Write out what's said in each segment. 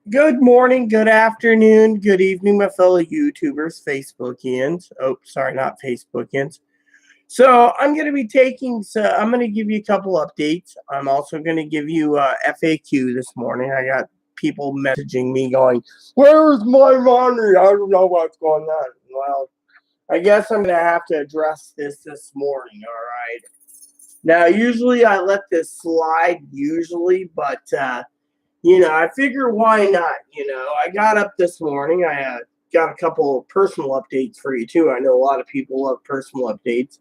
Good morning, good afternoon, good evening, my fellow YouTubers, Facebookians. Oh, sorry, not Facebookians. So I'm going to give you a couple updates. I'm also going to give you FAQ this morning. I got people messaging me going, "Where's my money? I don't know what's going on." Well, I guess I'm going to have to address this morning. All right. Now, usually I let this slide, but I figure why not? I got up this morning. I got a couple of personal updates for you too. I know a lot of people love personal updates.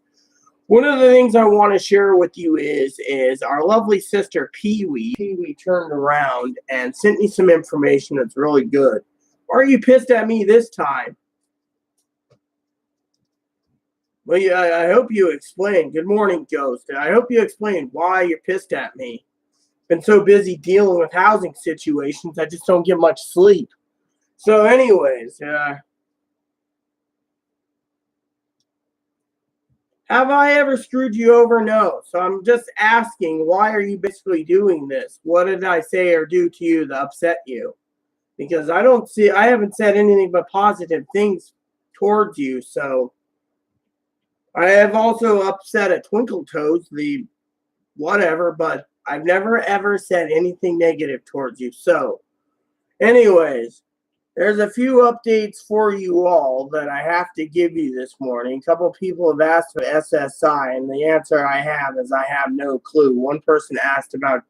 One of the things I want to share with you is our lovely sister Pee Wee. Pee Wee turned around and sent me some information that's really good. Why are you pissed at me this time? Well, yeah, I hope you explain. Good morning, Ghost. I hope you explain why you're pissed at me. Been so busy dealing with housing situations, I just don't get much sleep. So, anyways, have I ever screwed you over? No. So I'm just asking, why are you basically doing this? What did I say or do to you that upset you? Because I haven't said anything but positive things towards you. So I have also upset at Twinkle Toes, the whatever, but I've never ever said anything negative towards you. So, anyways, there's a few updates for you all that I have to give you this morning. A couple of people have asked for SSI, and the answer I have is I have no clue. One person asked about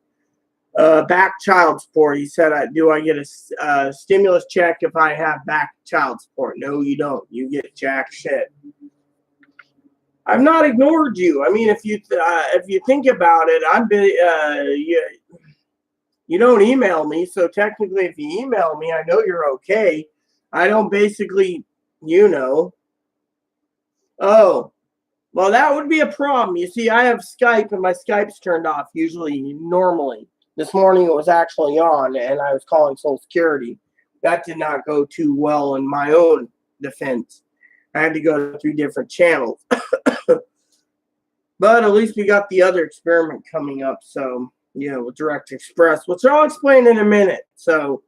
back child support. He said, "Do I get a stimulus check if I have back child support?" No, you don't. You get jack shit. I've not ignored you. I mean, if you think about it, you don't email me, so technically, if you email me, I know you're okay. I don't basically, you know. Oh, well, that would be a problem. You see, I have Skype, and my Skype's turned off normally. This morning it was actually on, and I was calling Social Security. That did not go too well in my own defense. I had to go to 3 different channels. But at least we got the other experiment coming up. So, with Direct Express, which I'll explain in a minute. So,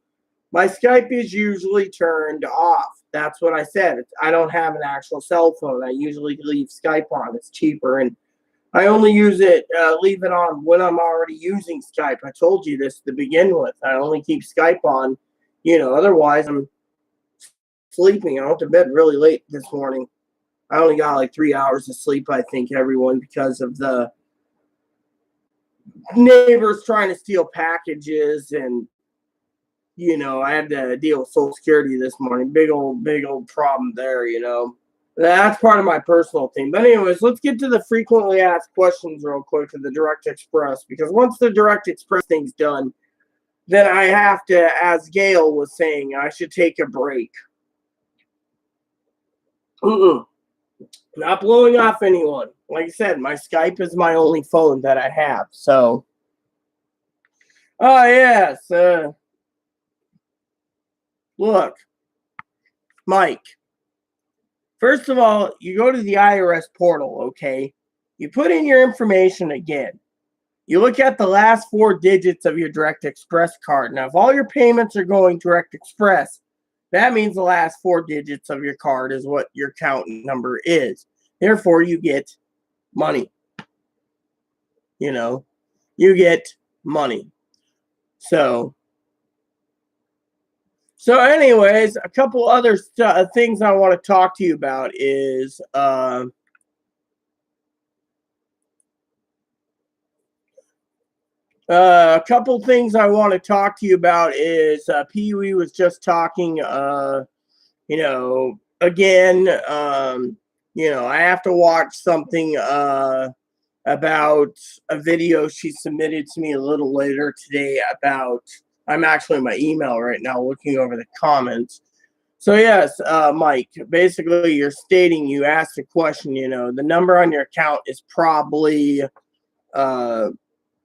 my Skype is usually turned off. That's what I said. I don't have an actual cell phone. I usually leave Skype on. It's cheaper. And I only leave it on when I'm already using Skype. I told you this to begin with. I only keep Skype on. Otherwise I'm sleeping. I went to bed really late this morning. I only got like 3 hours of sleep, I think, everyone, because of the neighbors trying to steal packages. And I had to deal with Social Security this morning. Big old problem there. That's part of my personal thing. But anyways, let's get to the frequently asked questions real quick to the Direct Express, because once the Direct Express thing's done, then I have to, as Gail was saying, I should take a break. Not blowing off anyone. Like I said, my Skype is my only phone that I have. So, oh yes, look, Mike. First of all, you go to the IRS portal, okay? You put in your information again. You look at the last 4 digits of your Direct Express card. Now, if all your payments are going Direct Express, that means the last 4 digits of your card is what your account number is. Therefore, you get money. You get money. So anyways, a couple other things I want to talk to you about is a couple things I want to talk to you about is Pee Wee was just talking, again, I have to watch something about a video she submitted to me a little later today about, I'm actually in my email right now looking over the comments. So yes, Mike, basically you asked a question, the number on your account is probably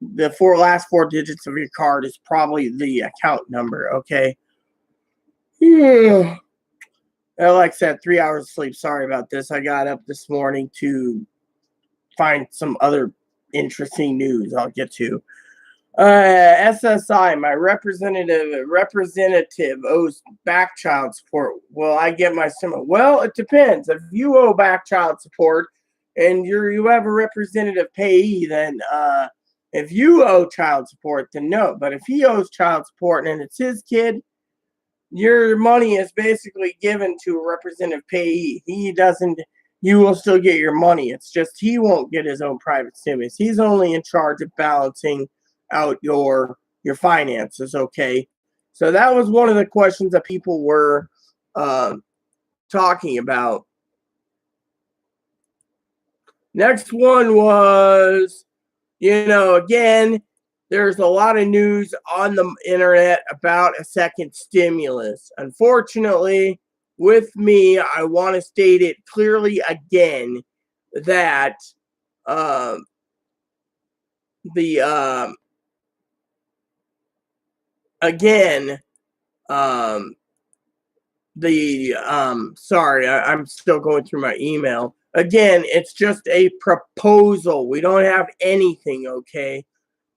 the last 4 digits of your card is probably the account number, okay? Like I said, 3 hours of sleep. Sorry about this. I got up this morning to find some other interesting news I'll get to. SSI, my representative owes back child support. Will I get my stimulus? Well, it depends. If you owe back child support and you have a representative payee, then if you owe child support, then no. But if he owes child support and it's his kid, your money is basically given to a representative payee. He doesn't. You will still get your money. It's just he won't get his own private stimulus. He's only in charge of balancing out your finances. Okay, so that was one of the questions that people were talking about. Next one was, again, there's a lot of news on the internet about a second stimulus. Unfortunately, with me, I want to state it clearly again that sorry, I'm still going through my email. Again, it's just a proposal. We don't have anything, okay?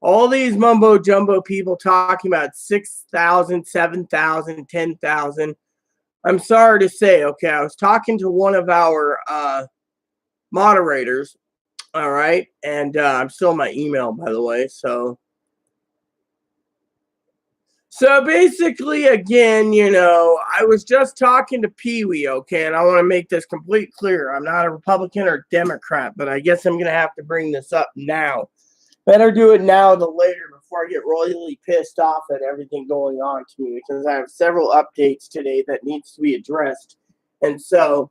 All these mumbo jumbo people talking about 6,000, 7,000, 10,000. I'm sorry to say, okay, I was talking to one of our moderators, all right? And I'm still in my email, by the way, so basically, again, I was just talking to Pee-wee, okay, and I want to make this complete clear. I'm not a Republican or Democrat, but I guess I'm going to have to bring this up now. Better do it now than later before I get royally pissed off at everything going on to me, because I have several updates today that needs to be addressed. And so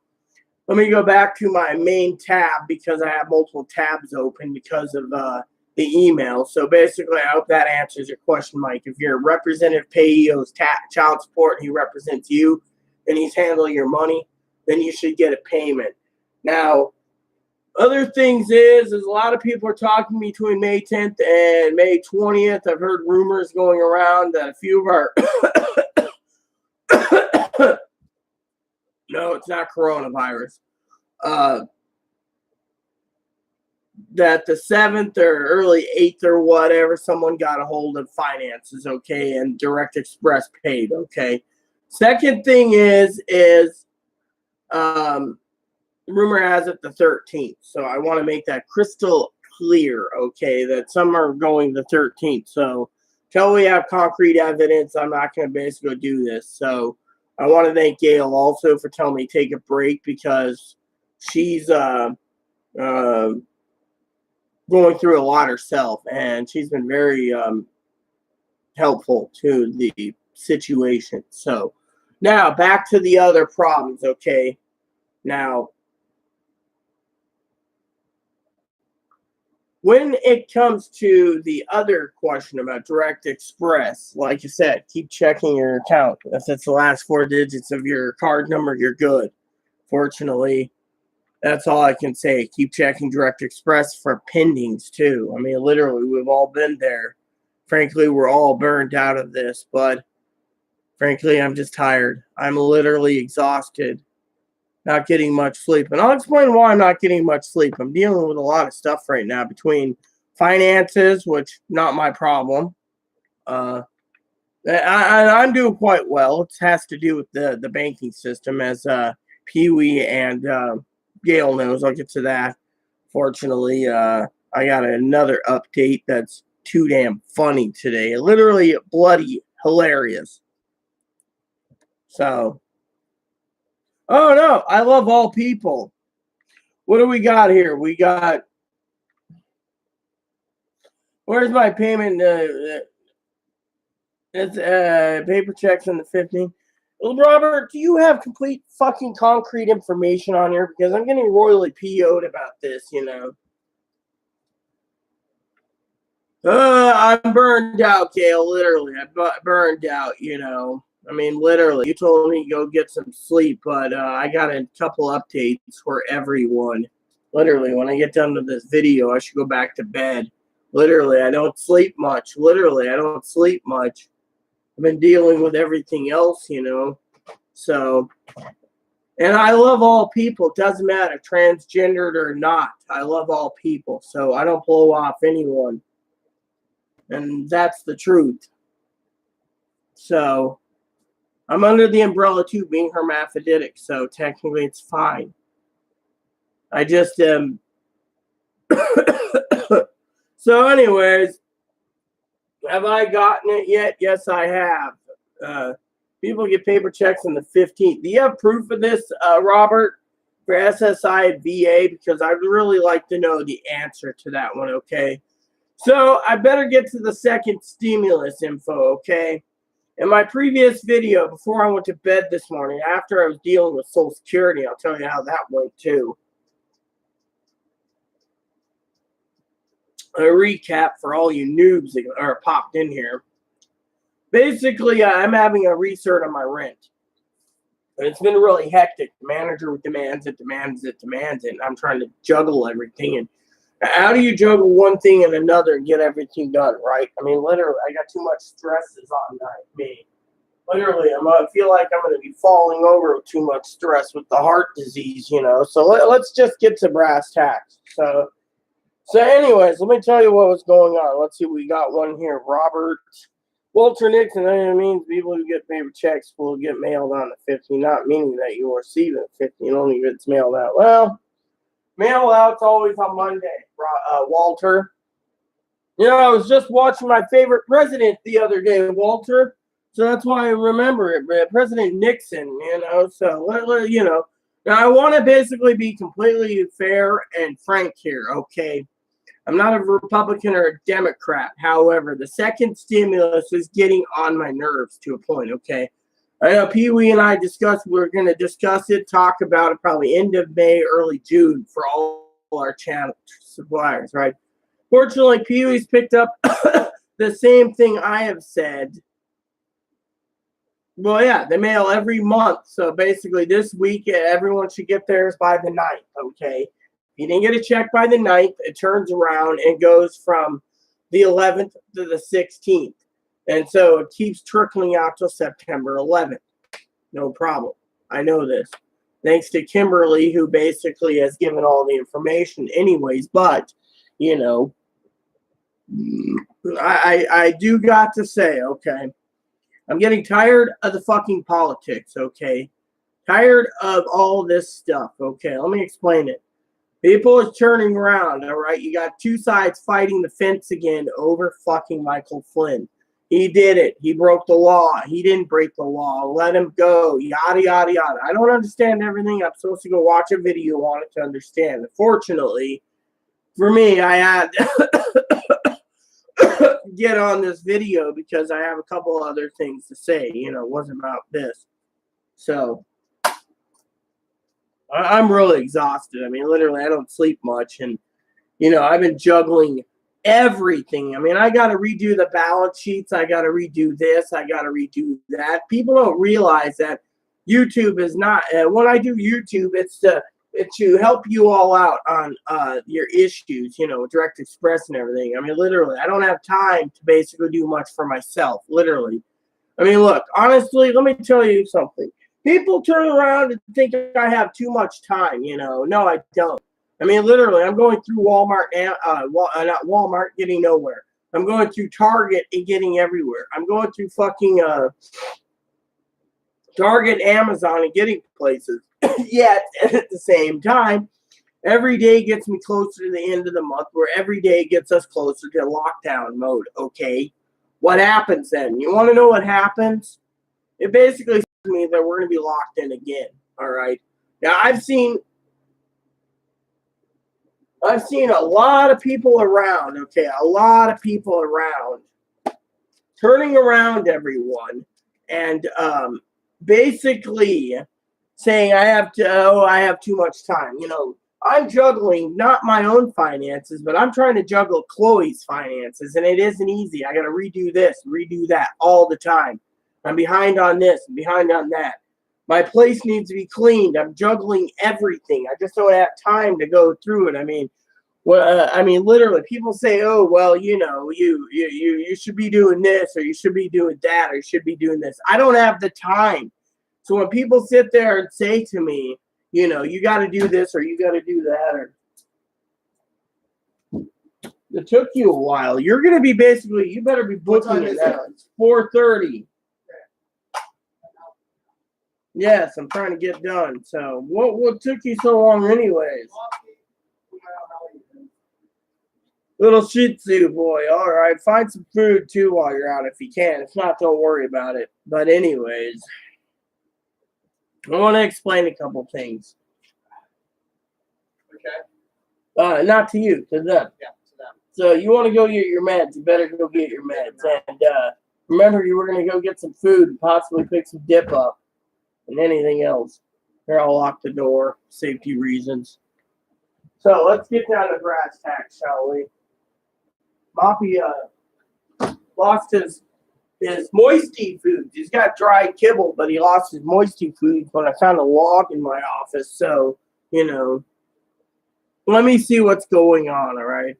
let me go back to my main tab because I have multiple tabs open because of the email. So basically, I hope that answers your question, Mike. If you're a representative payee owes child support and he represents you and he's handling your money, then you should get a payment. Now, other things is a lot of people are talking between May 10th and May 20th. I've heard rumors going around that a few of our no, it's not coronavirus. That the 7th or early 8th or whatever, someone got a hold of finances, okay, and Direct Express paid, okay. Second thing is rumor has it the 13th, so I want to make that crystal clear, okay, that some are going the 13th. So until we have concrete evidence, I'm not going to basically do this. So I want to thank Gail also for telling me to take a break because she's going through a lot herself, and she's been very helpful to the situation. So now back to the other problems, okay? Now, when it comes to the other question about Direct Express, like you said, keep checking your account. If it's the last 4 digits of your card number, you're good. Fortunately, that's all I can say. Keep checking Direct Express for pendings, too. I mean, literally, we've all been there. Frankly, we're all burned out of this, but frankly, I'm just tired. I'm literally exhausted, not getting much sleep. And I'll explain why I'm not getting much sleep. I'm dealing with a lot of stuff right now between finances, which not my problem. I'm doing quite well. It has to do with the banking system, as Pee-wee and Gail knows. I'll get to that. Fortunately, I got another update that's too damn funny today. Literally bloody hilarious. So, oh no, I love all people. What do we got here? We got, where's my payment? It's paper checks on the 15th. Well, Robert, do you have complete fucking concrete information on here? Because I'm getting royally PO'd about this, I'm burned out, Gail. Literally, I'm burned out, I mean, literally, you told me to go get some sleep, but I got a couple updates for everyone. Literally, when I get done with this video, I should go back to bed. Literally, I don't sleep much. Literally, I don't sleep much. I've been dealing with everything else, So, and I love all people. It doesn't matter, transgendered or not. I love all people. So I don't blow off anyone. And that's the truth. So I'm under the umbrella too, being hermaphroditic. So technically it's fine. I just am. So anyways, have I gotten it yet? Yes, I have. People get paper checks on the 15th. Do you have proof of this, Robert, for SSI and VA? Because I'd really like to know the answer to that one, okay? So I better get to the second stimulus info, okay? In my previous video, before I went to bed this morning, after I was dealing with Social Security, I'll tell you how that went too. A recap for all you noobs that are popped in here. Basically, I'm having a recert on my rent. It's been really hectic. The manager demands it, and I'm trying to juggle everything. And how do you juggle one thing and another and get everything done, right? I mean, literally, I got too much stresses on me. Literally, I feel like I'm going to be falling over with too much stress with the heart disease, you know. So let's just get to brass tacks. So anyways, let me tell you what was going on. Let's see, we got one here. Robert Walter Nixon, that means people who get paper checks will get mailed on the 15th, not meaning that you receive it 15, only if it's mailed out. Well, mail out's always on Monday, Walter. You know, I was just watching my favorite president the other day, Walter. So that's why I remember it, President Nixon, you know. So, you know, now I want to basically be completely fair and frank here, okay? I'm not a Republican or a Democrat. However, the second stimulus is getting on my nerves to a point, okay? I know Pee-wee and I we're going to discuss it, talk about it probably end of May, early June for all our channel suppliers, right? Fortunately, Pee-wee's picked up the same thing I have said. Well, yeah, they mail every month. So basically this week, everyone should get theirs by the 9th, okay? If you didn't get a check by the 9th, it turns around and goes from the 11th to the 16th. And so it keeps trickling out till September 11th. No problem. I know this. Thanks to Kimberly, who basically has given all the information anyways. But, you know, I do got to say, okay, I'm getting tired of the fucking politics, okay? Tired of all this stuff, okay? Let me explain it. People is turning around, all right? You got two sides fighting the fence again over fucking Michael Flynn. He did it. He broke the law. He didn't break the law. Let him go. Yada, yada, yada. I don't understand everything. I'm supposed to go watch a video on it to understand. Fortunately, for me, I had get on this video because I have a couple other things to say. You know, it wasn't about this. So I'm really exhausted. I mean, literally, I don't sleep much. And, you know, I've been juggling everything. I mean, I got to redo the balance sheets. I got to redo this. I got to redo that. People don't realize that YouTube is not, when I do YouTube, it's to help you all out on your issues, you know, Direct Express and everything. I mean, literally, I don't have time to basically do much for myself, literally. I mean, look, honestly, let me tell you something. People turn around and think I have too much time, you know. No, I don't. I mean, literally, I'm going through Walmart, not Walmart, getting nowhere. I'm going through Target and getting everywhere. I'm going through fucking Target, Amazon, and getting places. Yet, at the same time, every day gets me closer to the end of the month, where every day gets us closer to lockdown mode, okay? What happens then? You want to know what happens? It basically me that we're going to be locked in again. All right. Now I've seen a lot of people around. Okay, a lot of people around, turning around everyone, and basically saying I have too much time. You know, I'm juggling not my own finances, but I'm trying to juggle Chloe's finances, and it isn't easy. I got to redo this, redo that all the time. I'm behind on this, I'm behind on that. My place needs to be cleaned. I'm juggling everything. I just don't have time to go through it. I mean, literally, people say, "Oh, well, you know, you should be doing this, or you should be doing that, or you should be doing this." I don't have the time. So when people sit there and say to me, you know, you got to do this or you got to do that, or It took you a while. You're going to be basically, you better be booking it now. It's 4:30. Yes, I'm trying to get done. So, what took you so long anyways? Little Shih Tzu boy. All right. Find some food, too, while you're out if you can. If not, don't worry about it. But anyways, I want to explain a couple things. Okay. Not to you, to them. Yeah, to them. So, you want to go get your meds. You better go get your meds. And remember, you were going to go get some food and possibly pick some dip up. And anything else. Here, I'll lock the door, safety reasons. So let's get down to brass tacks, shall we? Moppy lost his moisty foods. He's got dry kibble, but he lost his moisty foods when I found a log in my office. So, let me see what's going on, all right?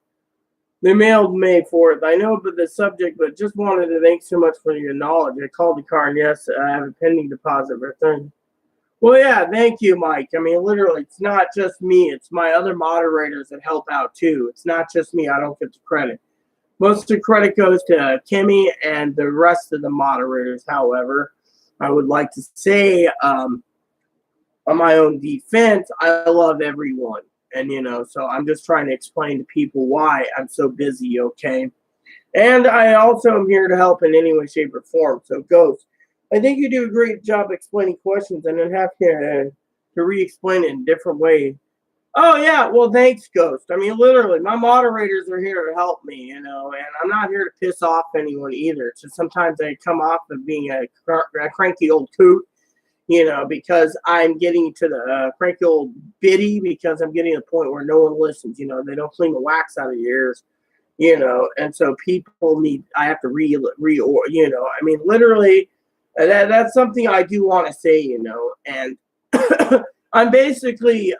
They mailed May 4th. I know about the subject, but just wanted to thank so much for your knowledge. I called the car, and yes, I have a pending deposit return. Well, yeah, thank you, Mike. I mean, literally, it's not just me. It's my other moderators that help out, too. It's not just me. I don't get the credit. Most of the credit goes to Kimmy and the rest of the moderators. However, I would like to say, on my own defense, I love everyone. And, so I'm just trying to explain to people why I'm so busy, okay? And I also am here to help in any way, shape, or form. So, Ghost, I think you do a great job explaining questions and then have to re-explain it in a different way. Oh, yeah. Well, thanks, Ghost. I mean, literally, my moderators are here to help me, and I'm not here to piss off anyone either. It's just sometimes I come off of being a cranky old coot. Because I'm getting to the cranky old biddy because I'm getting to the point where no one listens. They don't clean the wax out of your ears, and so people I have to I mean, literally, that's something I do want to say, and I'm basically,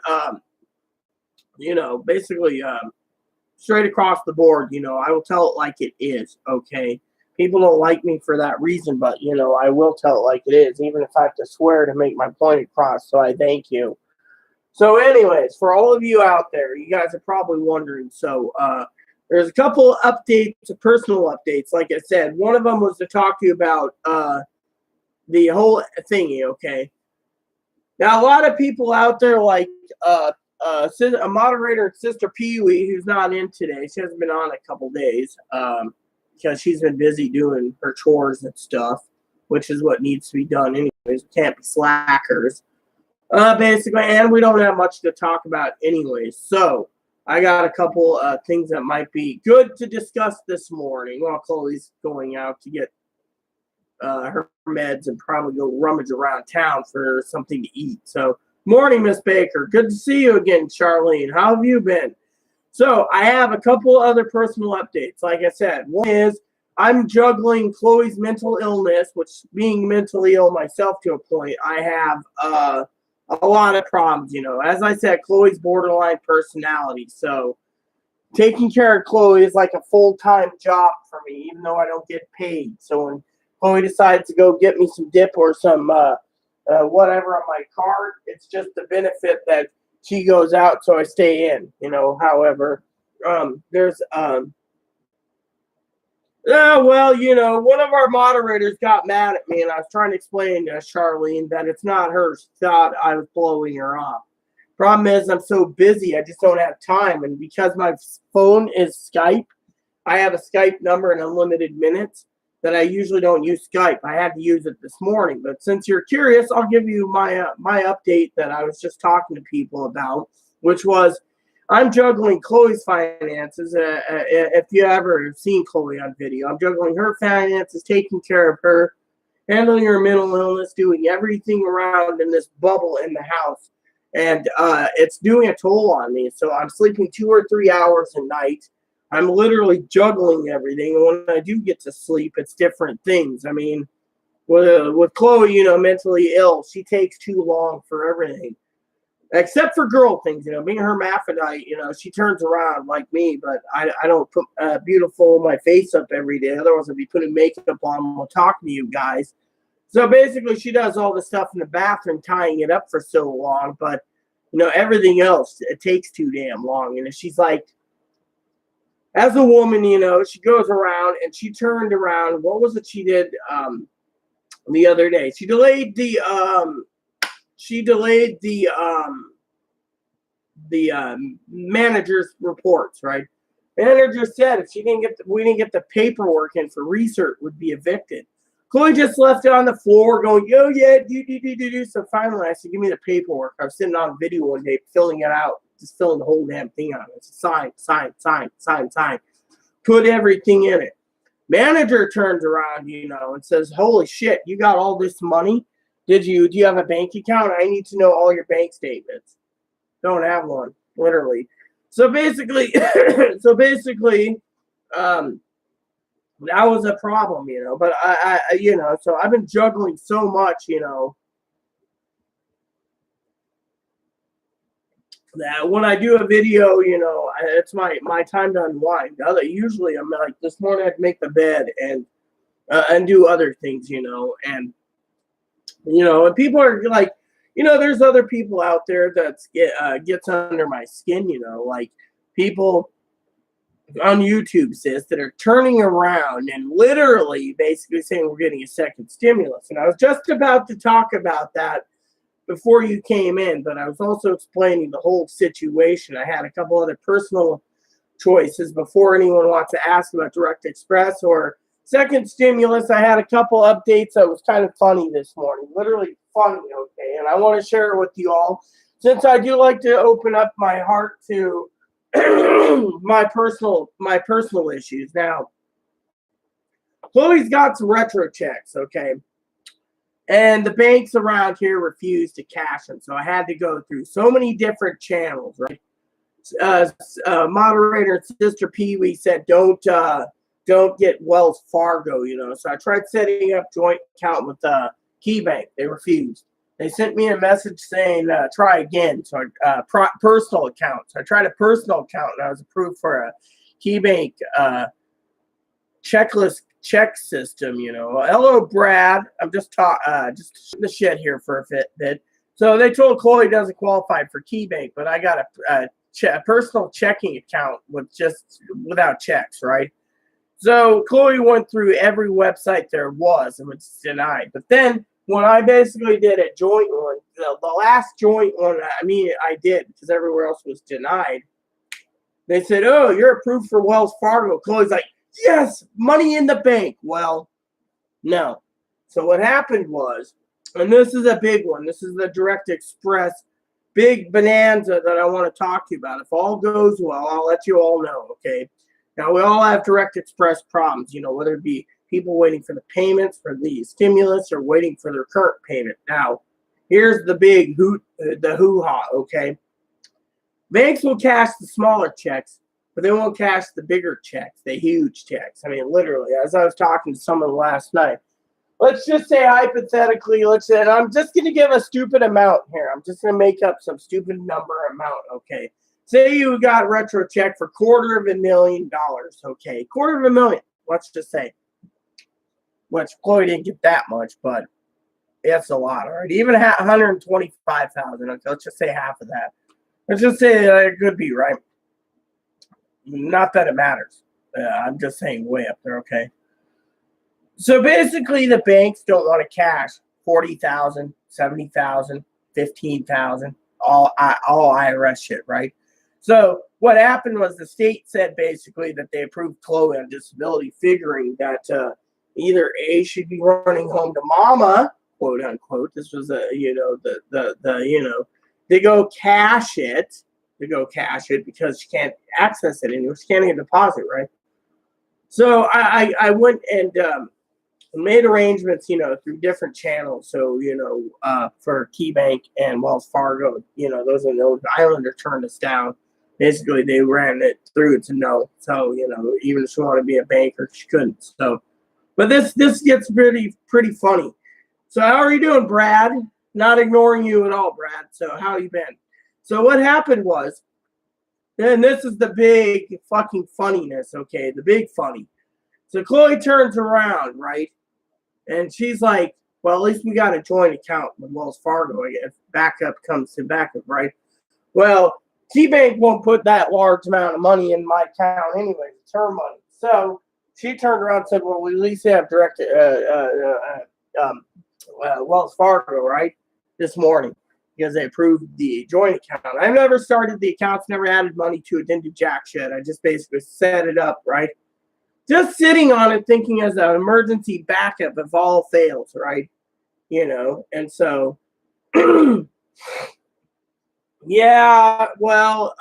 straight across the board, I will tell it like it is, okay? People don't like me for that reason, but, I will tell it like it is, even if I have to swear to make my point across, so I thank you. So anyways, for all of you out there, you guys are probably wondering, so there's a couple updates, personal updates, like I said. One of them was to talk to you about the whole thingy, okay? Now, a lot of people out there, like a moderator, Sister Pee-wee, who's not in today, she hasn't been on a couple days, because she's been busy doing her chores and stuff, which is what needs to be done anyways. We can't be slackers. Basically, and we don't have much to talk about anyways. So, I got a couple things that might be good to discuss this morning while Chloe's going out to get her meds and probably go rummage around town for something to eat. So, morning, Miss Baker. Good to see you again, Charlene. How have you been? So I have a couple other personal updates. Like I said, one is I'm juggling Chloe's mental illness, which being mentally ill myself to a point, I have a lot of problems. As I said, Chloe's borderline personality. So taking care of Chloe is like a full-time job for me, even though I don't get paid. So when Chloe decides to go get me some dip or some whatever on my card, it's just the benefit that she goes out, so I stay in, however, there's, one of our moderators got mad at me, and I was trying to explain to Charlene that it's not her. She thought I was blowing her off. Problem is, I'm so busy, I just don't have time, and because my phone is Skype, I have a Skype number and unlimited minutes that I usually don't use Skype. I had to use it this morning, but since you're curious, I'll give you my update that I was just talking to people about, which was I'm juggling Chloe's finances. If you ever have seen Chloe on video, I'm juggling her finances, taking care of her, handling her mental illness, doing everything around in this bubble in the house, and it's doing a toll on me. So I'm sleeping 2 or 3 hours a night. I'm literally juggling everything. And when I do get to sleep, it's different things. I mean, with Chloe, mentally ill, she takes too long for everything. Except for girl things, being hermaphrodite, she turns around like me, but I don't put beautiful my face up every day. Otherwise, I'd be putting makeup on while talking to you guys. So basically, she does all the stuff in the bathroom, tying it up for so long. But, everything else, it takes too damn long. She's like, as a woman, she goes around and she turned around. What was it she did the other day? She delayed the manager's reports, right? Manager said if we didn't get the paperwork in for research, would be evicted. Chloe just left it on the floor going, yo, yeah, do. So finally I said, give me the paperwork. I was sitting on video one day filling it out, just filling the whole damn thing out. It's sign. Put everything in it. Manager turns around, and says, holy shit, you got all this money? Do you have a bank account? I need to know all your bank statements. Don't have one, literally. So basically, that was a problem, But I so I've been juggling so much, that when I do a video, it's my time to unwind. Usually, I'm like this morning, I'd make the bed and do other things, and people are like. There's other people out there that gets under my skin, like people on YouTube, sis, that are turning around and literally basically saying we're getting a second stimulus. And I was just about to talk about that before you came in, but I was also explaining the whole situation. I had a couple other personal choices before anyone wants to ask about Direct Express or second stimulus. I had a couple updates that was kind of funny this morning, literally funny, okay? And I want to share it with you all since I do like to open up my heart to my personal issues. Now, Chloe's got some retro checks, okay? And the banks around here refused to cash them, so I had to go through so many different channels, right? Moderator Sister Pee Wee said, don't get Wells Fargo, So I tried setting up joint account with KeyBank. They refused. They sent me a message saying try again. So personal account. So I tried a personal account and I was approved for a KeyBank checklist check system. Hello, Brad. I'm just shooting the shit here for a bit. So they told Chloe doesn't qualify for KeyBank, but I got a personal checking account without checks, right? So Chloe went through every website there was and was denied. But then when I basically did a joint one, the last joint one, I did because everywhere else was denied. They said, oh, you're approved for Wells Fargo. Chloe's like, yes, money in the bank. Well, no. So what happened was, and this is a big one. This is the Direct Express big bonanza that I want to talk to you about. If all goes well, I'll let you all know, okay? Now, we all have Direct Express problems, whether it be people waiting for the payments for the stimulus or waiting for their current payment. Now, here's the big hoo-ha, okay? Banks will cash the smaller checks, but they won't cash the bigger checks, the huge checks. Literally, as I was talking to someone last night, let's just say hypothetically, and I'm just going to give a stupid amount here. I'm just going to make up some stupid number amount, okay? Say you got retro check for $250,000, okay? $250,000, let's just say. Which Chloe didn't get that much, but that's a lot, all right? Even $125,000, okay? Let's just say half of that. Let's just say it could be, right? Not that it matters. I'm just saying way up there, okay? So basically, the banks don't want to cash $40,000, $70,000, $15,000, all IRS shit, right? So what happened was the state said basically that they approved Chloe on disability, figuring that either A, she'd be running home to mama, quote unquote. This was they go cash it because she can't access it anymore. She can't even deposit, right? So I went and made arrangements, through different channels. So, for KeyBank and Wells Fargo, those Islander turned us down. Basically, they ran it through to no. So, even if she wanted to be a banker, she couldn't. So, but this gets pretty funny. So how are you doing, Brad? Not ignoring you at all, Brad. So how you been? So what happened was, and this is the big fucking funniness, okay? The big funny. So Chloe turns around, right? And she's like, well, at least we got a joint account with Wells Fargo. If backup comes to backup, right? Well, KeyBank won't put that large amount of money in my account anyway. It's her money. So she turned around and said, well, we at least have direct Wells Fargo, right, this morning because they approved the joint account. I've never started the accounts, never added money to it, didn't do jack shit. I just basically set it up, right? Just sitting on it thinking as an emergency backup if all fails, right? And so, yeah, well,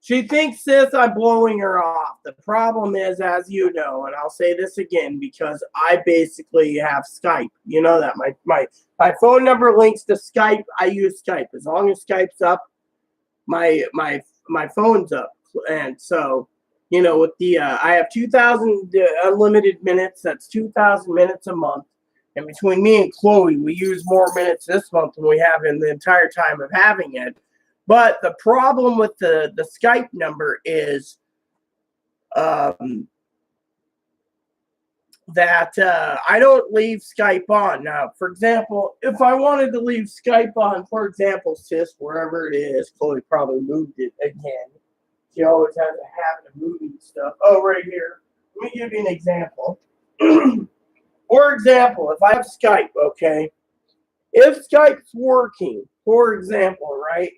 she thinks this, I'm blowing her off. The problem is, as you know, and I'll say this again because I basically have Skype. You know that my phone number links to Skype. I use Skype. As long as Skype's up, my phone's up. And so, with the I have 2,000 unlimited minutes. That's 2,000 minutes a month. And between me and Chloe, we use more minutes this month than we have in the entire time of having it. But the problem with the Skype number is that I don't leave Skype on. Now, for example, if I wanted to leave Skype on, for example, sis, wherever it is, Chloe probably moved it again. She always has a habit of moving stuff. Oh, right here. Let me give you an example. For example, if I have Skype, okay, if Skype's working, for example, right?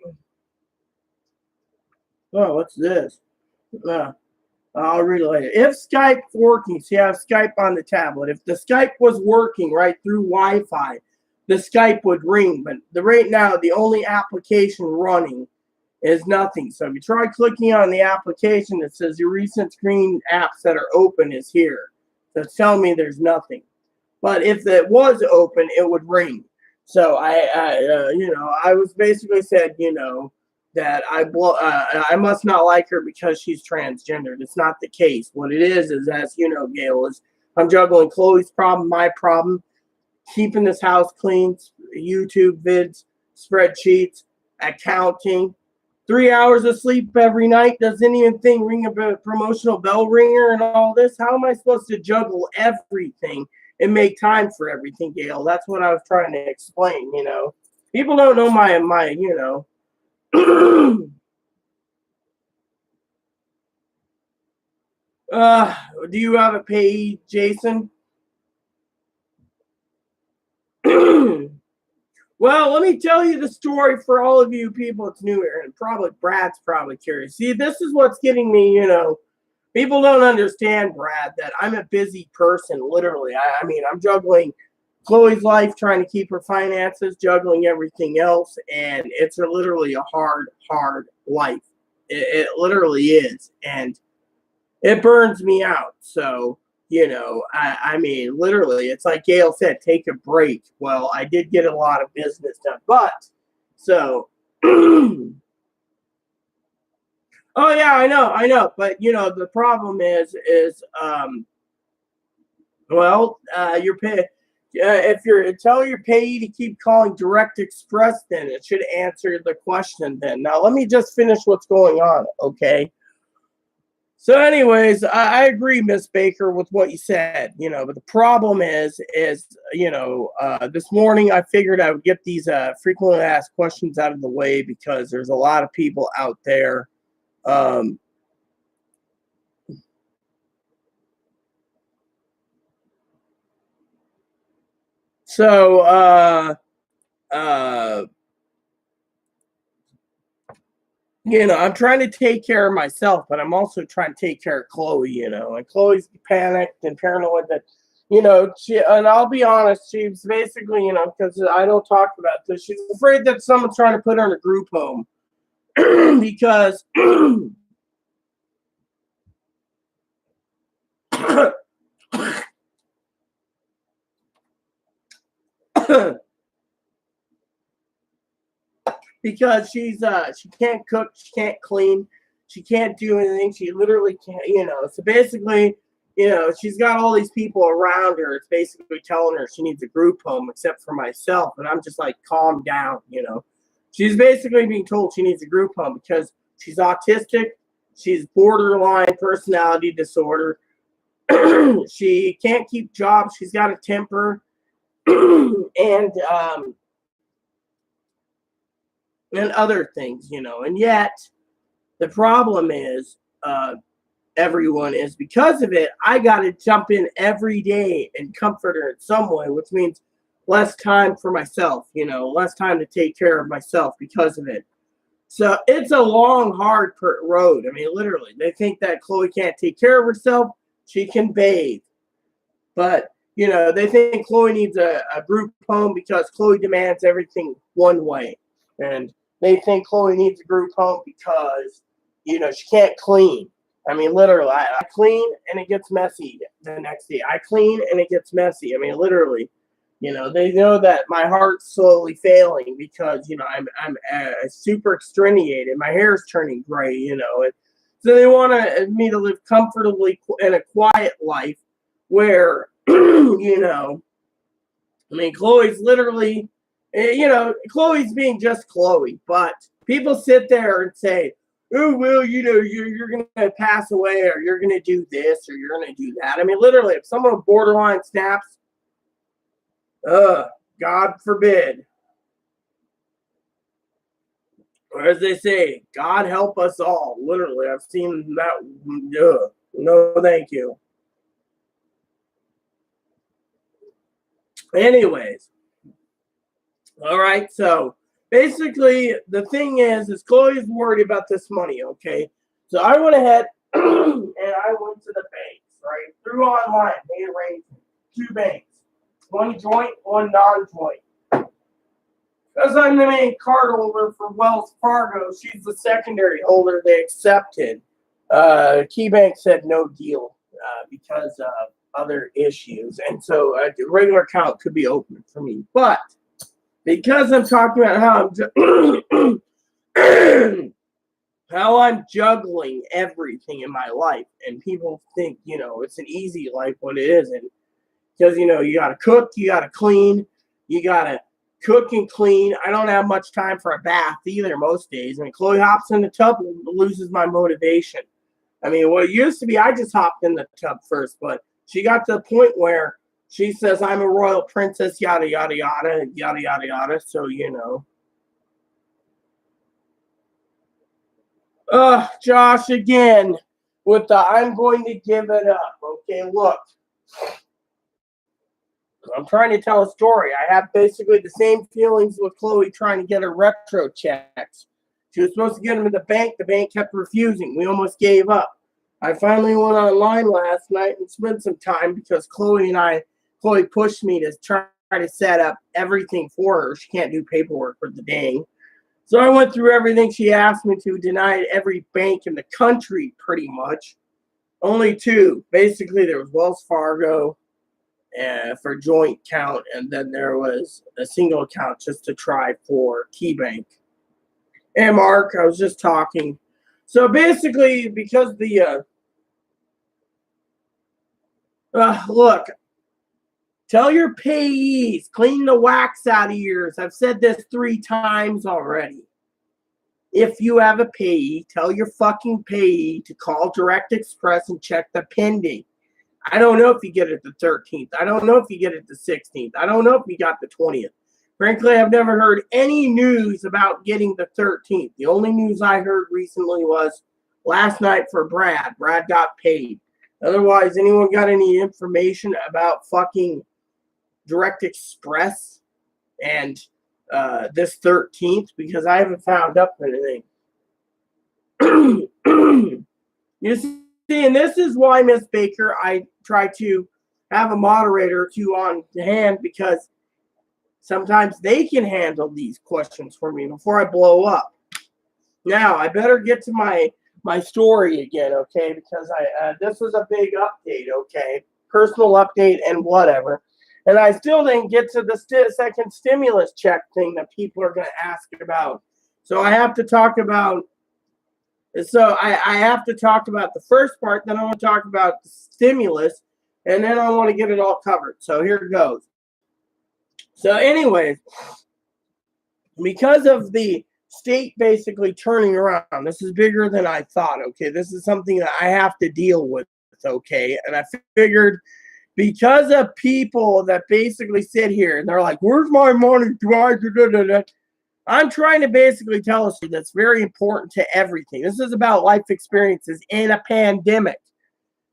Oh, what's this? I'll read it later. If Skype's working, so you have Skype on the tablet. If the Skype was working right through Wi-Fi, the Skype would ring. But right now, the only application running is nothing. So if you try clicking on the application, it says your recent screen apps that are open is here. So it's telling me there's nothing. But if it was open, it would ring. So I was basically said, that I must not like her because she's transgendered. It's not the case. What it is, as you know, Gail, is I'm juggling Chloe's problem, my problem, keeping this house clean, YouTube vids, spreadsheets, accounting, 3 hours of sleep every night. Doesn't even thing ring a promotional bell ringer and all this. How am I supposed to juggle everything and make time for everything, Gail? That's what I was trying to explain. People don't know my do you have a page, Jason? Well, let me tell you the story for all of you people. It's new here, and probably Brad's probably curious. See, this is what's getting me. People don't understand, Brad, that I'm a busy person. Literally, I mean, I'm juggling Chloe's life, trying to keep her finances, juggling everything else, and it's literally a hard life. It literally is, and it burns me out. So, I mean, literally, it's like Gail said, take a break. Well, I did get a lot of business done, but so. Oh yeah, I know, but the problem is, you're paid. If you're tell your payee to keep calling Direct Express, then it should answer the question. Then now let me just finish what's going on, okay? So, anyways, I agree, Miss Baker, with what you said. But the problem is this morning I figured I would get these frequently asked questions out of the way because there's a lot of people out there. I'm trying to take care of myself, but I'm also trying to take care of Chloe, and Chloe's panicked and paranoid that, and I'll be honest, she's basically, because I don't talk about this, she's afraid that someone's trying to put her in a group home because because she can't cook, she can't clean, she can't do anything, she literally can't, so basically, she's got all these people around her. It's basically telling her she needs a group home except for myself, and I'm just like, calm down. She's basically being told she needs a group home because she's autistic, she's borderline personality disorder, she can't keep jobs, she's got a temper, and and other things, and yet the problem is, everyone is because of it, I got to jump in every day and comfort her in some way, which means less time for myself, less time to take care of myself because of it. So it's a long, hard road. I mean, literally, they think that Chloe can't take care of herself. She can bathe. But, they think Chloe needs a group home because Chloe demands everything one way. And they think Chloe needs a group home because, she can't clean. I mean, literally, I clean and it gets messy the next day. I clean and it gets messy. I mean, literally. They know that my heart's slowly failing because, I'm super extenuated. My hair's turning gray, and so they want me to live comfortably in a quiet life where, I mean, Chloe's literally, Chloe's being just Chloe, but people sit there and say, oh, well, you're going to pass away or you're going to do this or you're going to do that. I mean, literally, if someone borderline snaps, God forbid. Or as they say, God help us all. Literally, I've seen that. No, thank you. Anyways. All right, so basically the thing is Chloe's worried about this money, okay? So I went ahead and I went to the banks, right? Through online, made arrangements. 2 banks. One joint, one non-joint. Because I'm the main card holder for Wells Fargo, she's the secondary holder they accepted. KeyBank said no deal because of other issues. And so a regular account could be opened for me. But because I'm talking about how I'm juggling everything in my life, and people think, it's an easy life when it isn't. Because, you got to cook, you got to clean, you got to cook and clean. I don't have much time for a bath either most days. I mean, Chloe hops in the tub and loses my motivation. I mean, what it used to be, I just hopped in the tub first, but she got to the point where she says, I'm a royal princess, yada, yada, yada, yada, yada, yada. So, Josh, again, with the I'm going to give it up. Okay, look. I'm trying to tell a story. I have basically the same feelings with Chloe trying to get her retro checks. She was supposed to get them in the bank. The bank kept refusing. We almost gave up. I finally went online last night and spent some time because Chloe pushed me to try to set up everything for her. She can't do paperwork for the dang. So I went through everything she asked me to, denied every bank in the country pretty much. Only 2. Basically, there was Wells Fargo for joint count, and then there was a single account just to try for KeyBank. And Mark, I was just talking. So basically, because the look, tell your payees, clean the wax out of yours. I've said this 3 times already. If you have a payee, tell your fucking payee to call Direct Express and check the pending. I don't know if you get it the 13th. I don't know if you get it the 16th. I don't know if you got the 20th. Frankly, I've never heard any news about getting the 13th. The only news I heard recently was last night for Brad. Brad got paid. Otherwise, anyone got any information about fucking Direct Express and this 13th? Because I haven't found up anything. You see, and this is why, Miss Baker, I try to have a moderator or 2 on hand, because sometimes they can handle these questions for me before I blow up. Now, I better get to my story again, okay? Because this was a big update, okay? Personal update and whatever. And I still didn't get to the second stimulus check thing that people are going to ask about. So I have to talk about I have to talk about the first part, then I want to talk about the stimulus, and then I want to get it all covered. So here it goes. So anyways, because of the state basically turning around, this is bigger than I thought, okay? This is something that I have to deal with, okay? And I figured because of people that basically sit here and they're like, where's my money? I'm trying to basically tell us that's very important to everything. This is about life experiences in a pandemic.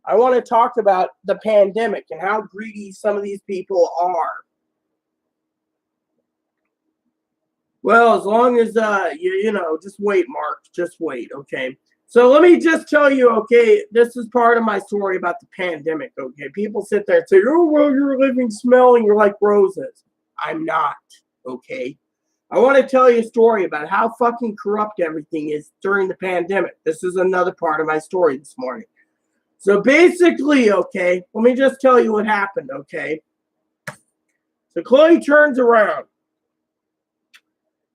I want to talk about the pandemic and how greedy some of these people are. Well, as long as you know, just wait, Mark. Just wait, okay? So let me just tell you, okay, this is part of my story about the pandemic, okay? People sit there and say, oh, well, you're living smelling like roses. I'm not, okay? I want to tell you a story about how fucking corrupt everything is during the pandemic. This is another part of my story this morning. So basically, okay, let me just tell you what happened, okay? So Chloe turns around.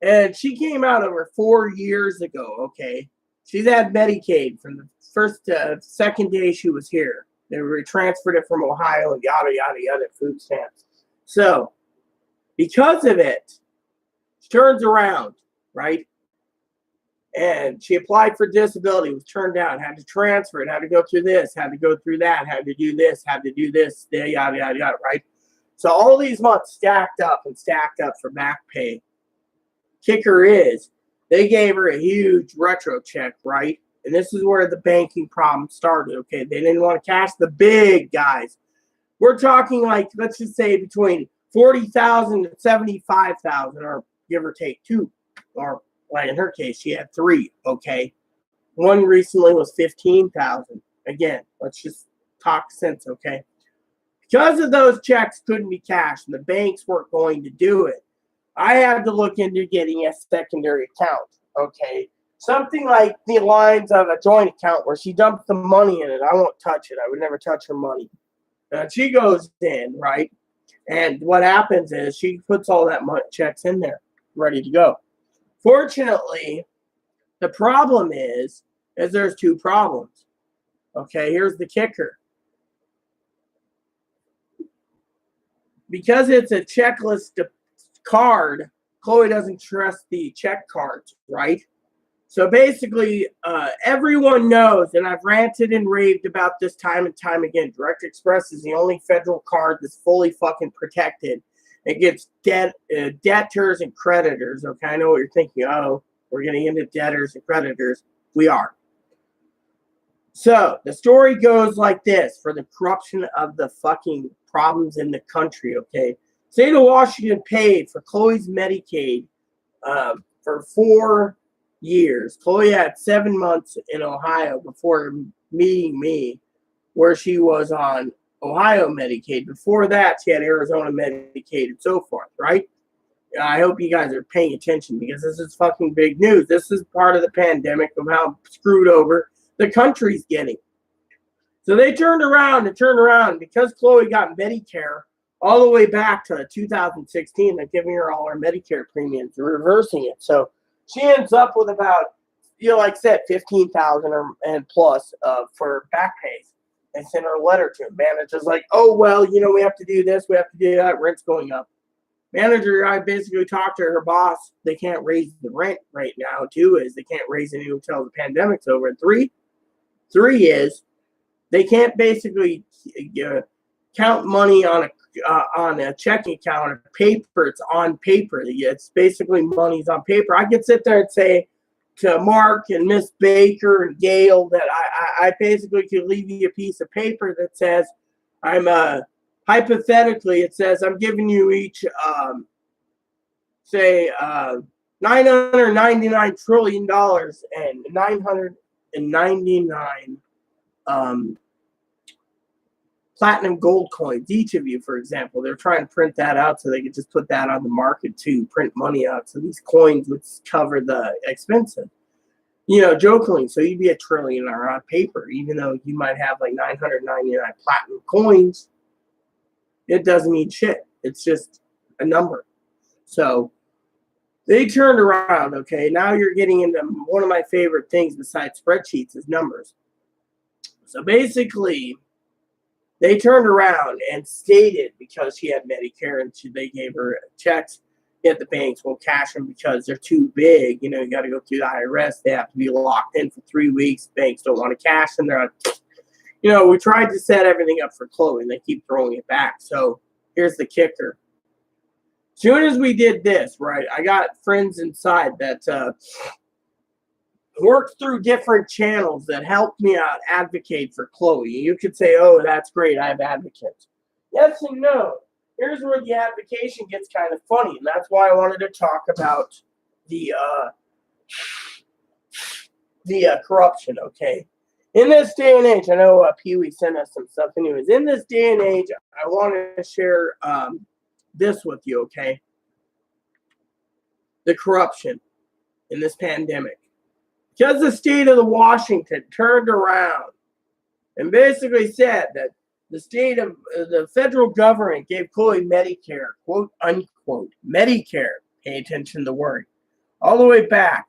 And she came out over 4 years ago, okay? She's had Medicaid from the first, second day she was here. They transferred it from Ohio and yada, yada, yada, food stamps. So, because of it, she turns around, right? And she applied for disability, was turned down, had to transfer it, had to go through this, had to go through that, had to do this, yada, yada, yada, right? So all these months stacked up for back pay. Kicker is, they gave her a huge retro check, right? And this is where the banking problem started, okay? They didn't want to cash the big guys. We're talking like, let's just say between 40,000 and 75,000, or give or take 2. Or like in her case, she had 3, okay? One recently was 15,000. Again, let's just talk sense, okay? Because of those checks couldn't be cashed and the banks weren't going to do it, I had to look into getting a secondary account, okay? Something like the lines of a joint account where she dumps the money in it. I won't touch it. I would never touch her money. She goes in, right? And what happens is she puts all that money checks in there, ready to go. Fortunately, the problem is there's 2 problems. Okay, here's the kicker. Because it's a checklist card, Chloe doesn't trust the check cards, right? So basically, everyone knows, and I've ranted and raved about this time and time again, Direct Express is the only federal card that's fully fucking protected. It gets debtors and creditors, okay? I know what you're thinking. Oh, we're getting into debtors and creditors. We are. So the story goes like this for the corruption of the fucking problems in the country, okay? State of Washington paid for Chloe's Medicaid for 4 years. Chloe had 7 months in Ohio before meeting me, where she was on Ohio Medicaid. Before that, she had Arizona Medicaid and so forth, right? I hope you guys are paying attention because this is fucking big news. This is part of the pandemic of how screwed over the country's getting. So they turned around because Chloe got Medicare all the way back to 2016. They're giving her all her Medicare premiums, reversing it. So she ends up with about, like I said, 15,000 and plus for back pays. They sent her a letter to him. Manager's like, oh, well, we have to do this, we have to do that, rent's going up. Manager, I basically talked to her boss. They can't raise the rent right now. 2 is they can't raise any until the pandemic's over. And 3 is they can't basically count money on a checking account or paper. It's on paper. It's basically money's on paper. I could sit there and say to Mark and Miss Baker and Gail that I basically could leave you a piece of paper that says hypothetically it says I'm giving you each say $999 trillion and 999 platinum gold coins, each of you, for example. They're trying to print that out so they could just put that on the market to print money out. So these coins would cover the expenses. Jokingly, so you'd be a trillionaire on paper, even though you might have like 999 platinum coins. It doesn't mean shit. It's just a number. So they turned around, okay? Now you're getting into one of my favorite things besides spreadsheets is numbers. So basically, they turned around and stated because she had Medicare and they gave her checks, yet the banks won't cash them because they're too big. You got to go through the IRS. They have to be locked in for 3 weeks. Banks don't want to cash them. They're like, we tried to set everything up for Chloe and they keep throwing it back. So here's the kicker. soon as we did this, right, I got friends inside that worked through different channels that helped me out advocate for Chloe. You could say, oh, that's great, I have advocates. Yes and no. Here's where the advocation gets kind of funny, and that's why I wanted to talk about the corruption, okay? In this day and age, I know Pee-wee sent us some stuff anyways. In this day and age, I want to share this with you, okay? The corruption in this pandemic. Because the state of Washington turned around and basically said that the federal government gave Chloe Medicare, quote unquote, Medicare, pay attention to the word, all the way back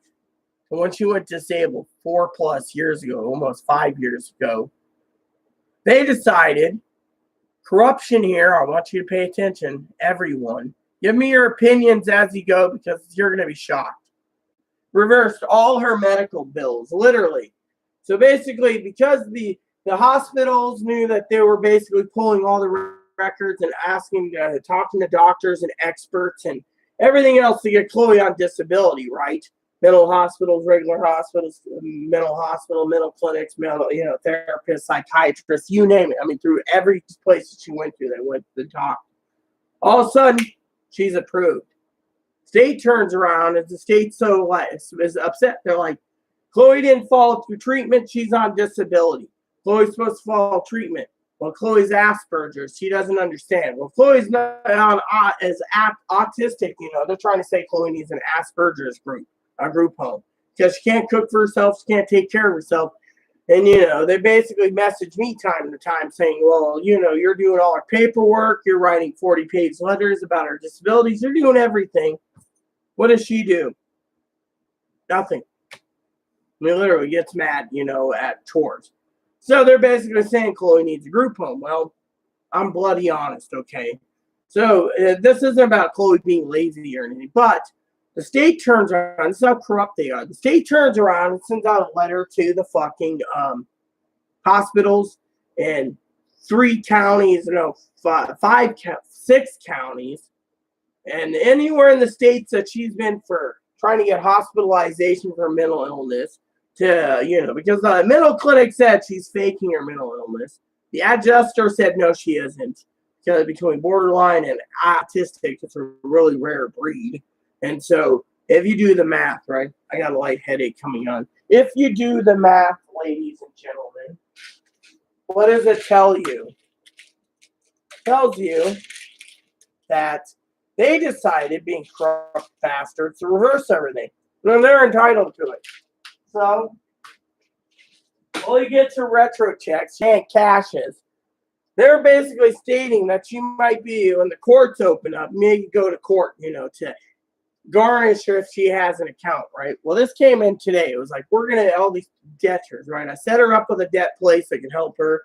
to when she went disabled 4+ years ago, almost 5 years ago. They decided, corruption here, I want you to pay attention, everyone. Give me your opinions as you go because you're going to be shocked. Reversed all her medical bills, literally. So basically, because the hospitals knew that they were basically pulling all the records and asking, talking to doctors and experts and everything else to get Chloe on disability, right? Mental hospitals, regular hospitals, mental clinics, therapists, psychiatrists, you name it. I mean, through every place that she went to, they went to the top. All of a sudden, she's approved. State turns around, and the state is upset. They're like, Chloe didn't follow through treatment. She's on disability. Chloe's supposed to follow treatment. Well, Chloe's Asperger's. She doesn't understand. Well, Chloe's not as autistic. They're trying to say Chloe needs an Asperger's group, a group home, because she can't cook for herself. She can't take care of herself. And, they basically message me time to time saying, well, you're doing all our paperwork. You're writing 40-page letters about her disabilities. You're doing everything. What does she do? Nothing. I mean, literally gets mad, at chores. So they're basically saying Chloe needs a group home. Well, I'm bloody honest, okay? So this isn't about Chloe being lazy or anything, but the state turns around. This is how corrupt they are. The state turns around and sends out a letter to the fucking hospitals in 3 counties, 6 counties, and anywhere in the states that she's been for trying to get hospitalization for mental illness to, because the mental clinic said she's faking her mental illness. The adjuster said no, she isn't. Because between borderline and autistic, it's a really rare breed. And so if you do the math, right, I got a light headache coming on. If you do the math, ladies and gentlemen, what does it tell you? It tells you that they decided, being corrupt bastards, to reverse everything. And they're entitled to it. So, all you get are retro checks and cashes. They're basically stating that she might be, when the courts open up, maybe go to court, to garnish her if she has an account, right? Well, this came in today. It was like, we're going to all these debtors, right? I set her up with a debt place that can help her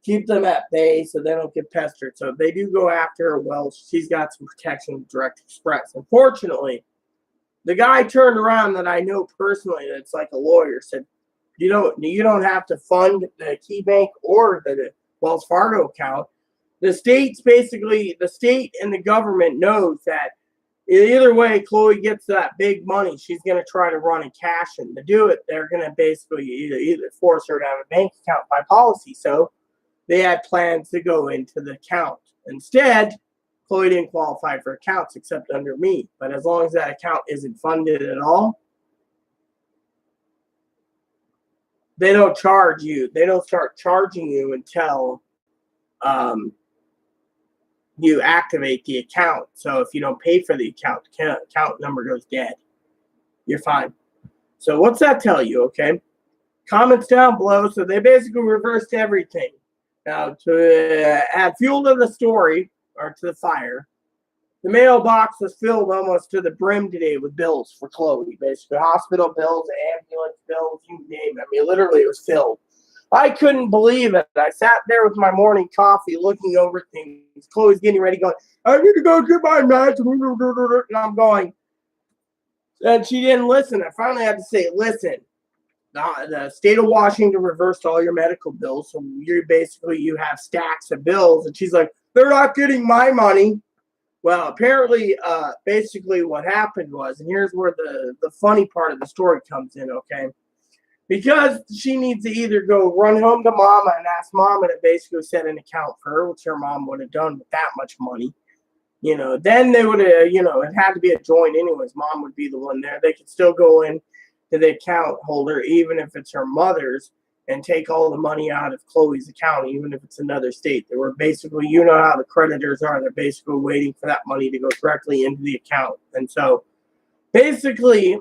keep them at bay so they don't get pestered. So if they do go after her, well, she's got some protection with Direct Express. Unfortunately, the guy turned around that I know personally, that's like a lawyer, said, you don't have to fund the KeyBank or the Wells Fargo account. The state and the government knows that either way Chloe gets that big money, she's going to try to run and cash it. To do it, they're going to basically either force her to have a bank account by policy. So they had plans to go into the account. Instead, Chloe didn't qualify for accounts except under me. But as long as that account isn't funded at all, they don't charge you. They don't start charging you until you activate the account. So if you don't pay for the account number goes dead. You're fine. So what's that tell you, okay? Comments down below. So they basically reversed everything. Now, to add fuel to the story, or to the fire, the mailbox was filled almost to the brim today with bills for Chloe. Basically, hospital bills, ambulance bills, you name it. I mean, literally, it was filled. I couldn't believe it. I sat there with my morning coffee looking over things. Chloe's getting ready, going, I need to go get my meds. And I'm going, and she didn't listen. I finally had to say, listen. The state of Washington reversed all your medical bills, so you have stacks of bills. And she's like, they're not getting my money. Well, apparently, basically what happened was, and here's where the funny part of the story comes in, okay? Because she needs to either go run home to mama and ask mama to basically set an account for her, which her mom would have done with that much money. Then they would have, it had to be a joint anyways. Mom would be the one there. They could still go in to the account holder, even if it's her mother's, and take all the money out of Chloe's account, even if it's another state. They were basically, how the creditors are. They're basically waiting for that money to go directly into the account. And so basically,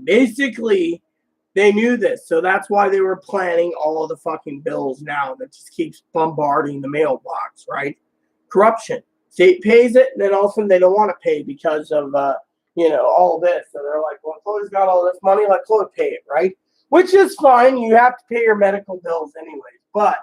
they knew this. So that's why they were planning all of the fucking bills now that just keeps bombarding the mailbox, right? Corruption. State pays it, and then all of a sudden they don't want to pay because of, all this. So they're like, well, Chloe's got all this money, let Chloe pay it, right? Which is fine. You have to pay your medical bills anyways. But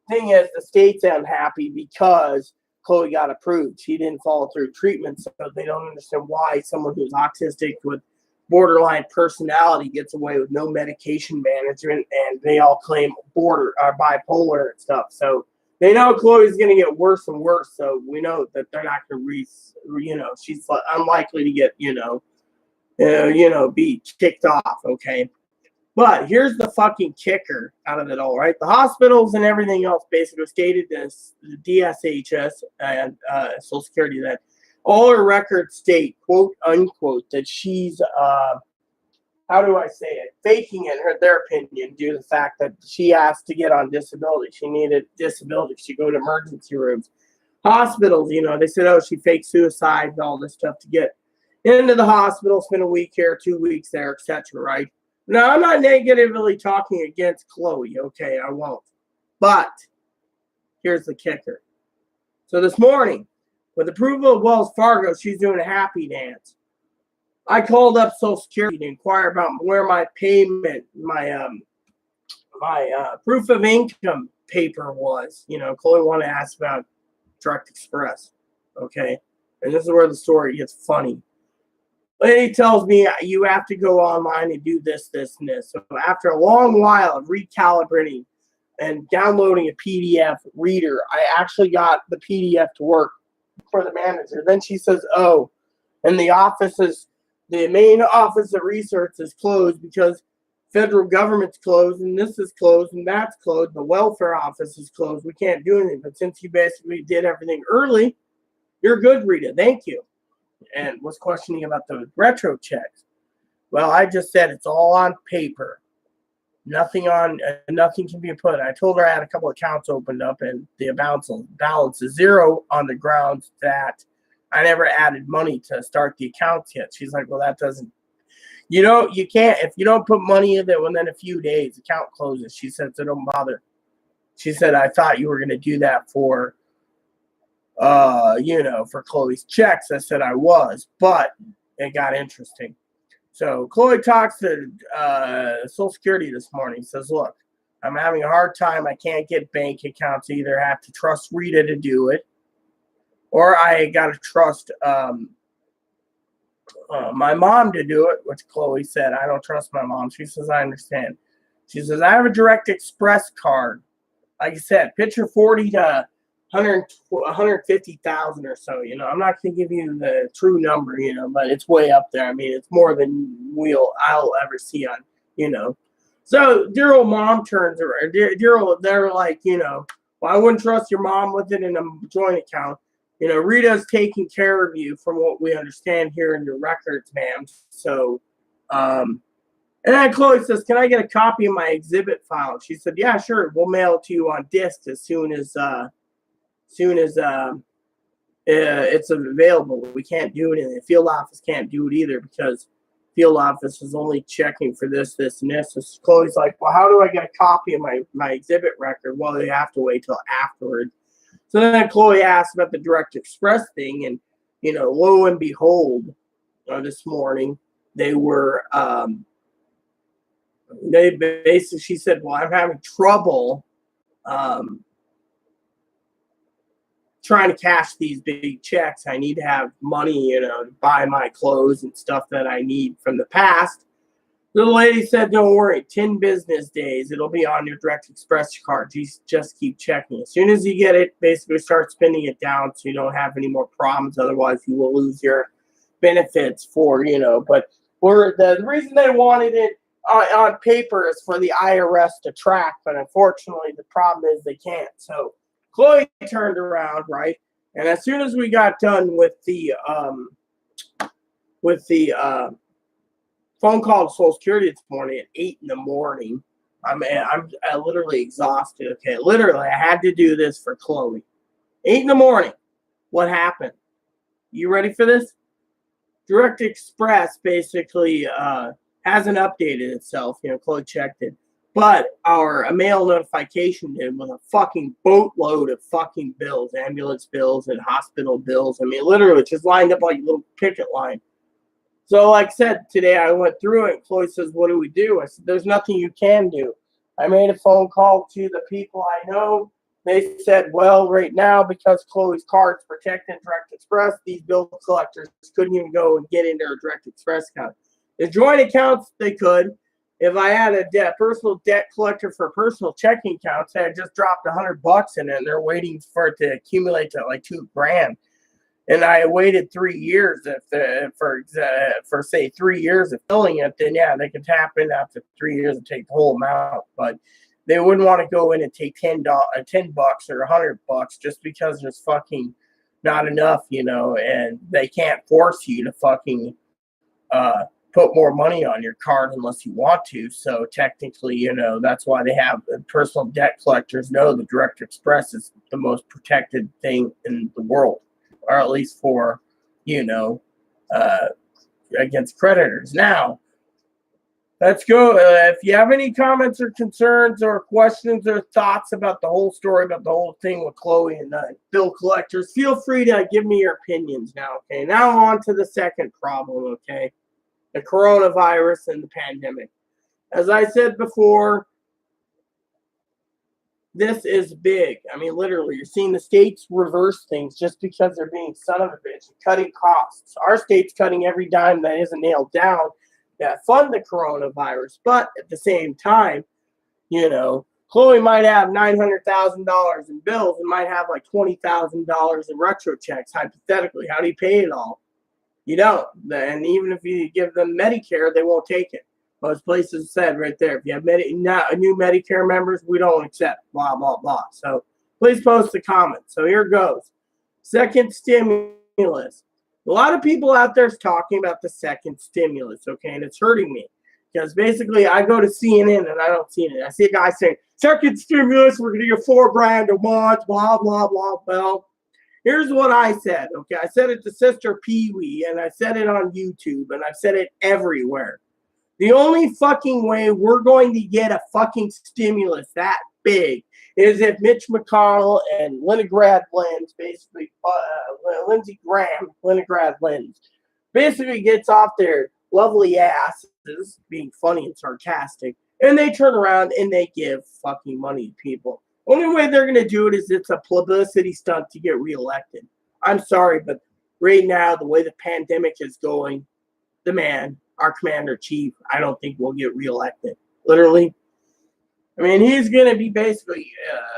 thing is, the state's unhappy because Chloe got approved. She didn't follow through treatment, so they don't understand why someone who's autistic with borderline personality gets away with no medication management, and they all claim bipolar and stuff. So they know Chloe's going to get worse and worse. So we know that they're not going to she's unlikely to get, be kicked off. Okay. But here's the fucking kicker out of it all, right? The hospitals and everything else basically stated this, the DSHS and Social Security, that all her records state, quote unquote, that she's, how do I say it, faking it, their opinion, due to the fact that she asked to get on disability. She needed disability. She go to emergency rooms. Hospitals, they said, oh, she faked suicide and all this stuff to get into the hospital, spend a week here, 2 weeks there, etc., right? Now, I'm not negatively talking against Chloe, okay? I won't. But here's the kicker. So this morning, with approval of Wells Fargo, she's doing a happy dance. I called up Social Security to inquire about where my payment, my proof of income paper was. Chloe wanted to ask about Direct Express, okay? And this is where the story gets funny. Lady tells me you have to go online and do this, this, and this. So after a long while of recalibrating and downloading a PDF reader, I actually got the PDF to work for the manager. Then she says, oh, and the main office of research is closed because federal government's closed, and this is closed, and that's closed. The welfare office is closed. We can't do anything. But since you basically did everything early, you're good, Rita. Thank you. And was questioning about the retro checks. Well, I just said it's all on paper. Nothing can be put. I told her I had a couple accounts opened up, and the balance is zero on the grounds that I never added money to start the accounts yet. She's like, well, that doesn't, you can't, if you don't put money in there within a few days, account closes. She said, so don't bother. She said, I thought you were going to do that for for Chloe's checks. I said I was, but it got interesting. So Chloe talks to Social Security this morning. Says, look, I'm having a hard time. I can't get bank accounts. Either have to trust Rita to do it, or I got to trust my mom to do it, which Chloe said, I don't trust my mom. She says, I understand. She says, I have a Direct Express card. Like I said, picture 40 to 150,000 or so. I'm not going to give you the true number, but it's way up there. I mean, it's more than I'll ever see on, So dear old mom turns around. Dear old, they're like, well, I wouldn't trust your mom with it in a joint account. Rita's taking care of you from what we understand here in your records, ma'am. So, and then Chloe says, can I get a copy of my exhibit file? She said, yeah, sure. We'll mail it to you on disc as soon as it's available. We can't do it, and the field office can't do it either because field office is only checking for this, and this. So Chloe's like, well, how do I get a copy of my exhibit record? Well, they have to wait till afterwards. So then Chloe asked about the Direct Express thing, and lo and behold, this morning they were she said, well, I'm having trouble trying to cash these big checks. I need to have money, to buy my clothes and stuff that I need from the past. The lady said, don't worry, 10 business days, it'll be on your Direct Express card. You just keep checking. As soon as you get it, basically start spending it down so you don't have any more problems. Otherwise, you will lose your benefits for, but the reason they wanted it on paper is for the IRS to track, but unfortunately, the problem is they can't. So Chloe turned around, right? And as soon as we got done with the phone call to Social Security this morning at 8 in the morning. I'm literally exhausted. Okay, literally, I had to do this for Chloe. 8 in the morning. What happened? You ready for this? Direct Express basically hasn't updated itself. Chloe checked it. But our mail notification did with a fucking boatload of fucking bills, ambulance bills and hospital bills. I mean, literally, just lined up like a little picket line. So, like I said, today I went through it. Chloe says, what do we do? I said, there's nothing you can do. I made a phone call to the people I know. They said, well, right now, because Chloe's card's protected in Direct Express, these bill collectors couldn't even go and get into her Direct Express account. The joint accounts, they could. If I had a personal debt collector for personal checking accounts, I had just dropped $100 in it, and they're waiting for it to accumulate to like $2,000. And I waited 3 years for say 3 years of filling it, then yeah, they can tap in after 3 years and take the whole amount. But they wouldn't want to go in and take $10 or $100 just because there's fucking not enough, and they can't force you to fucking put more money on your card unless you want to. So technically, that's why they have the personal debt collectors know the Direct Express is the most protected thing in the world. Or at least for, against creditors. Now, let's go. If you have any comments or concerns or questions or thoughts about the whole story, about the whole thing with Chloe and bill collectors, feel free to give me your opinions now, okay? Now on to the second problem, okay? The coronavirus and the pandemic. As I said before, this is big. I mean, literally, you're seeing the states reverse things just because they're being son of a bitch and cutting costs. Our state's cutting every dime that isn't nailed down that fund the coronavirus. But at the same time, Chloe might have $900,000 in bills and might have like $20,000 in retro checks, hypothetically. How do you pay it all? You don't. And even if you give them Medicare, they won't take it. Most places said right there, if you have new Medicare members, we don't accept, blah, blah, blah. So please post a comment. So here goes. Second stimulus. A lot of people out there is talking about the second stimulus, okay? And it's hurting me. Because basically, I go to CNN and I don't see it. I see a guy saying, second stimulus, we're going to give $4,000 a month, blah, blah, blah. Well, here's what I said, okay? I said it to Sister Pee Wee, and I said it on YouTube, and I've said it everywhere. The only fucking way we're going to get a fucking stimulus that big is if Mitch McConnell and Leningrad Lens, basically, Lindsey Graham, Leningrad Lens, basically gets off their lovely asses, being funny and sarcastic, and they turn around and they give fucking money to people. Only way they're going to do it is it's a publicity stunt to get reelected. I'm sorry, but right now, the way the pandemic is going, the man, our commander-in-chief, I don't think will get reelected. Literally. I mean, he's going to be basically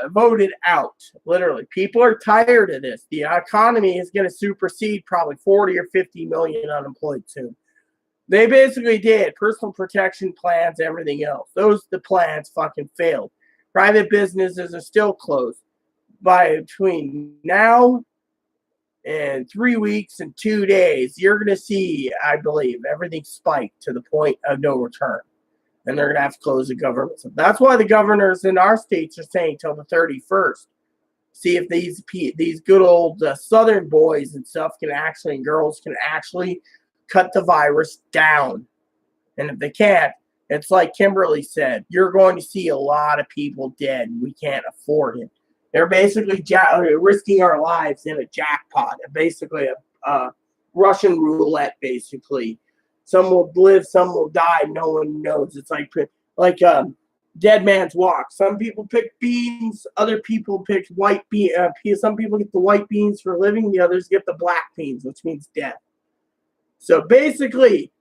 voted out. Literally. People are tired of this. The economy is going to supersede probably 40 or 50 million unemployed soon. They basically did personal protection plans, everything else. The plans fucking failed. Private businesses are still closed. Between now and 3 weeks and 2 days, you're going to see, I believe, everything spike to the point of no return. And they're going to have to close the government. So that's why the governors in our states are saying till the 31st. See if these good old Southern boys and stuff and girls can actually cut the virus down. And if they can't, it's like Kimberly said, you're going to see a lot of people dead. We can't afford it. They're basically risking our lives in a jackpot, basically a Russian roulette, basically. Some will live, some will die. No one knows. It's like dead man's walk. Some people pick beans. Other people pick white beans. Some people get the white beans for living. The others get the black beans, which means death. So basically,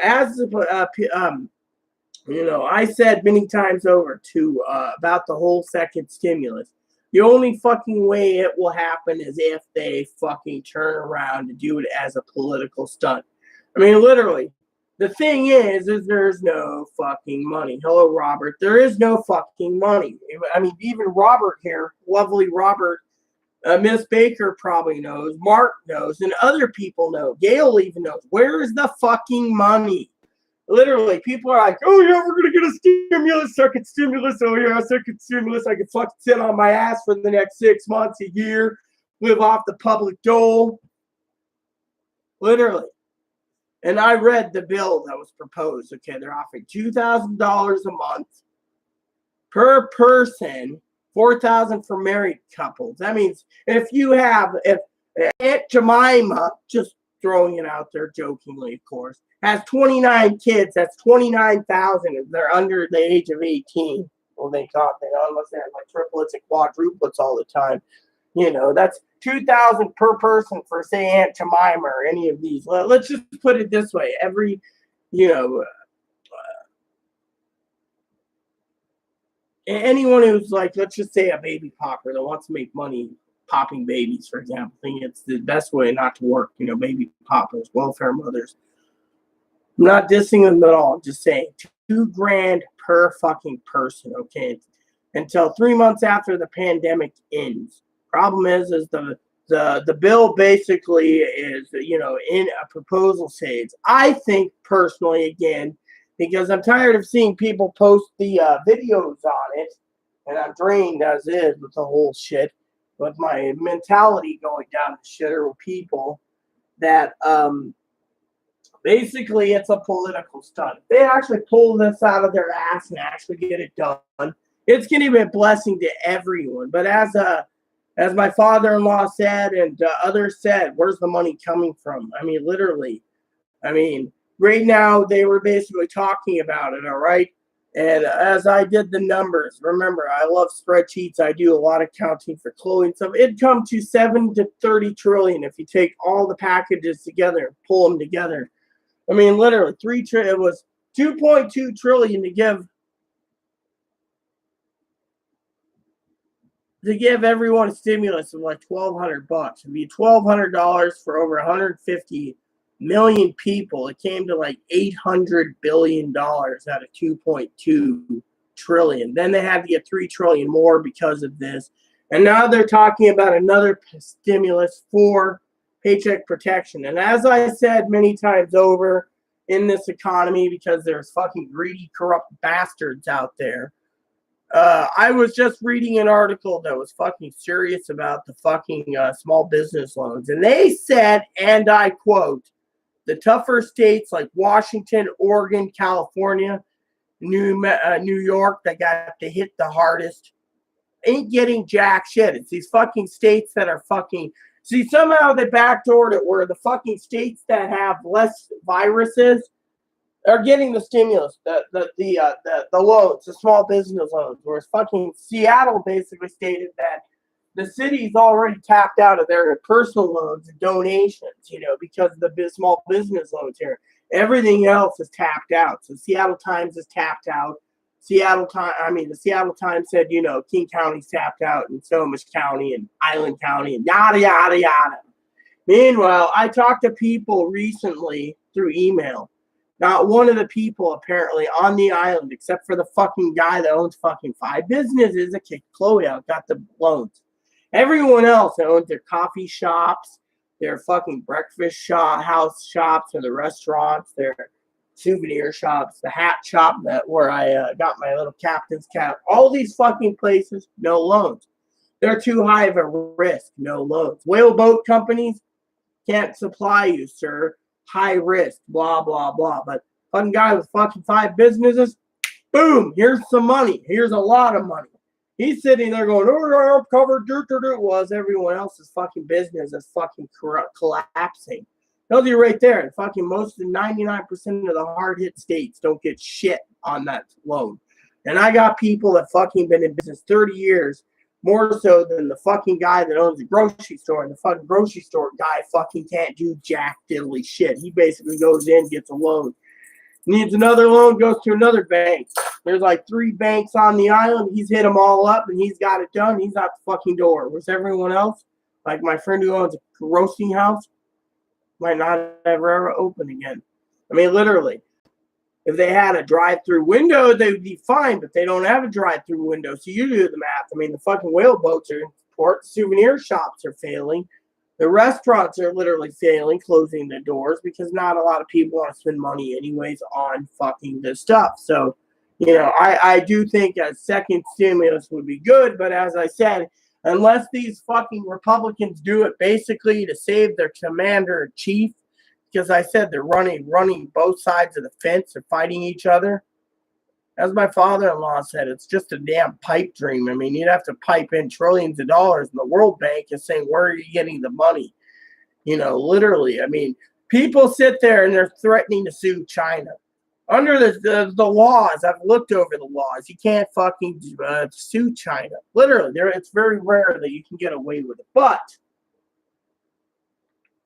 as You know, I said many times over to about the whole second stimulus. The only fucking way it will happen is if they fucking turn around and do it as a political stunt. I mean, literally, the thing is there's no fucking money. Hello, Robert. There is no fucking money. I mean, even Robert here, lovely Robert, Miss Baker probably knows, Mark knows, and other people know. Gail even knows. Where is the fucking money? Literally, people are like, oh yeah, we're gonna get a stimulus, second stimulus. Oh yeah, second stimulus. I can fucking sit on my ass for the next 6 months, a year, live off the public dole. Literally. And I read the bill that was proposed. Okay, they're offering $2,000 a month per person, $4,000 for married couples. That means if Aunt Jemima, just throwing it out there jokingly, of course, has 29 kids, that's 29,000 if they're under the age of 18. Well, they thought they, unless they have like triplets and quadruplets all the time. You know, that's 2,000 per person for, say, Aunt Jemima or any of these. Let's just put it this way. Every, you know, anyone who's like, let's just say a baby popper that wants to make money popping babies, for example, think it's the best way not to work, you know, baby poppers, welfare mothers. I'm not dissing them at all. I'm just saying $2,000 per fucking person, okay? Until 3 months after the pandemic ends. Problem is the bill basically is, you know, in a proposal stage. I think personally, again, because I'm tired of seeing people post the videos on it, and I'm drained as is with the whole shit, with my mentality going down the shitter with people that basically it's a political stunt. They actually pull this out of their ass and actually get it done. It's going to be a blessing to everyone. But as my father-in-law said and others said, where's the money coming from? I mean, literally. I mean, right now they were basically talking about it, all right? And as I did the numbers, remember, I love spreadsheets. I do a lot of counting for clothing stuff. It'd come to 7 to 30 trillion if you take all the packages together and pull them together. I mean, literally, it was 2.2 trillion to give everyone a stimulus of like $1,200. It'd be $1,200 for over 150 million people. It came to like $800 billion out of 2.2 trillion. Then they had to get 3 trillion more because of this. And now they're talking about another stimulus for paycheck protection. And as I said many times over in this economy, because there's fucking greedy, corrupt bastards out there, I was just reading an article that was fucking serious about the fucking small business loans. And they said, and I quote, the tougher states like Washington, Oregon, California, New York that got hit the hardest ain't getting jack shit. It's these fucking states that are fucking... See, somehow they backdoored it where the fucking states that have less viruses are getting the stimulus, the loans, the small business loans. Whereas fucking Seattle basically stated that the city's already tapped out of their personal loans and donations, you know, because of the small business loans here. Everything else is tapped out. So Seattle Times is tapped out. The Seattle Times said, you know, King County's tapped out, and Snohomish County, and Island County, and yada, yada, yada. Meanwhile, I talked to people recently through email. Not one of the people apparently on the island, except for the fucking guy that owns fucking 5 businesses that kicked Chloe out, got the loans. Everyone else that owns their coffee shops, their fucking breakfast house shops, or the restaurants, their souvenir shops, the hat shop where I got my little captain's cap, all these fucking places, no loans. They're too high of a risk, no loans. Whaleboat companies can't supply you, sir. High risk, blah, blah, blah. But fucking guy with fucking 5 businesses, boom, here's some money. Here's a lot of money. He's sitting there going, oh, I'm covered, was everyone else's fucking business is fucking collapsing. Tells you right there, fucking most of the 99% of the hard hit states don't get shit on that loan. And I got people that fucking been in business 30 years, more so than the fucking guy that owns a grocery store. And the fucking grocery store guy fucking can't do jack diddly shit. He basically goes in, gets a loan. Needs another loan, goes to another bank. There's like 3 banks on the island. He's hit them all up and he's got it done. He's out the fucking door. Whereas everyone else, like my friend who owns a roasting house, might not ever open again. I mean, literally. If they had a drive-through window, they would be fine, but they don't have a drive-through window. So you do the math. I mean, the fucking whale boats are in port. Souvenir shops are failing. The restaurants are literally failing, closing their doors because not a lot of people want to spend money anyways on fucking this stuff. So, I do think a second stimulus would be good, but as I said, unless these fucking Republicans do it basically to save their commander-in-chief, because I said they're running both sides of the fence. They're fighting each other. As my father-in-law said, it's just a damn pipe dream. I mean, you'd have to pipe in trillions of dollars, and the World Bank is saying, where are you getting the money? Literally. I mean, people sit there and they're threatening to sue China. Under the laws, I've looked over the laws. You can't fucking sue China. Literally, it's very rare that you can get away with it. But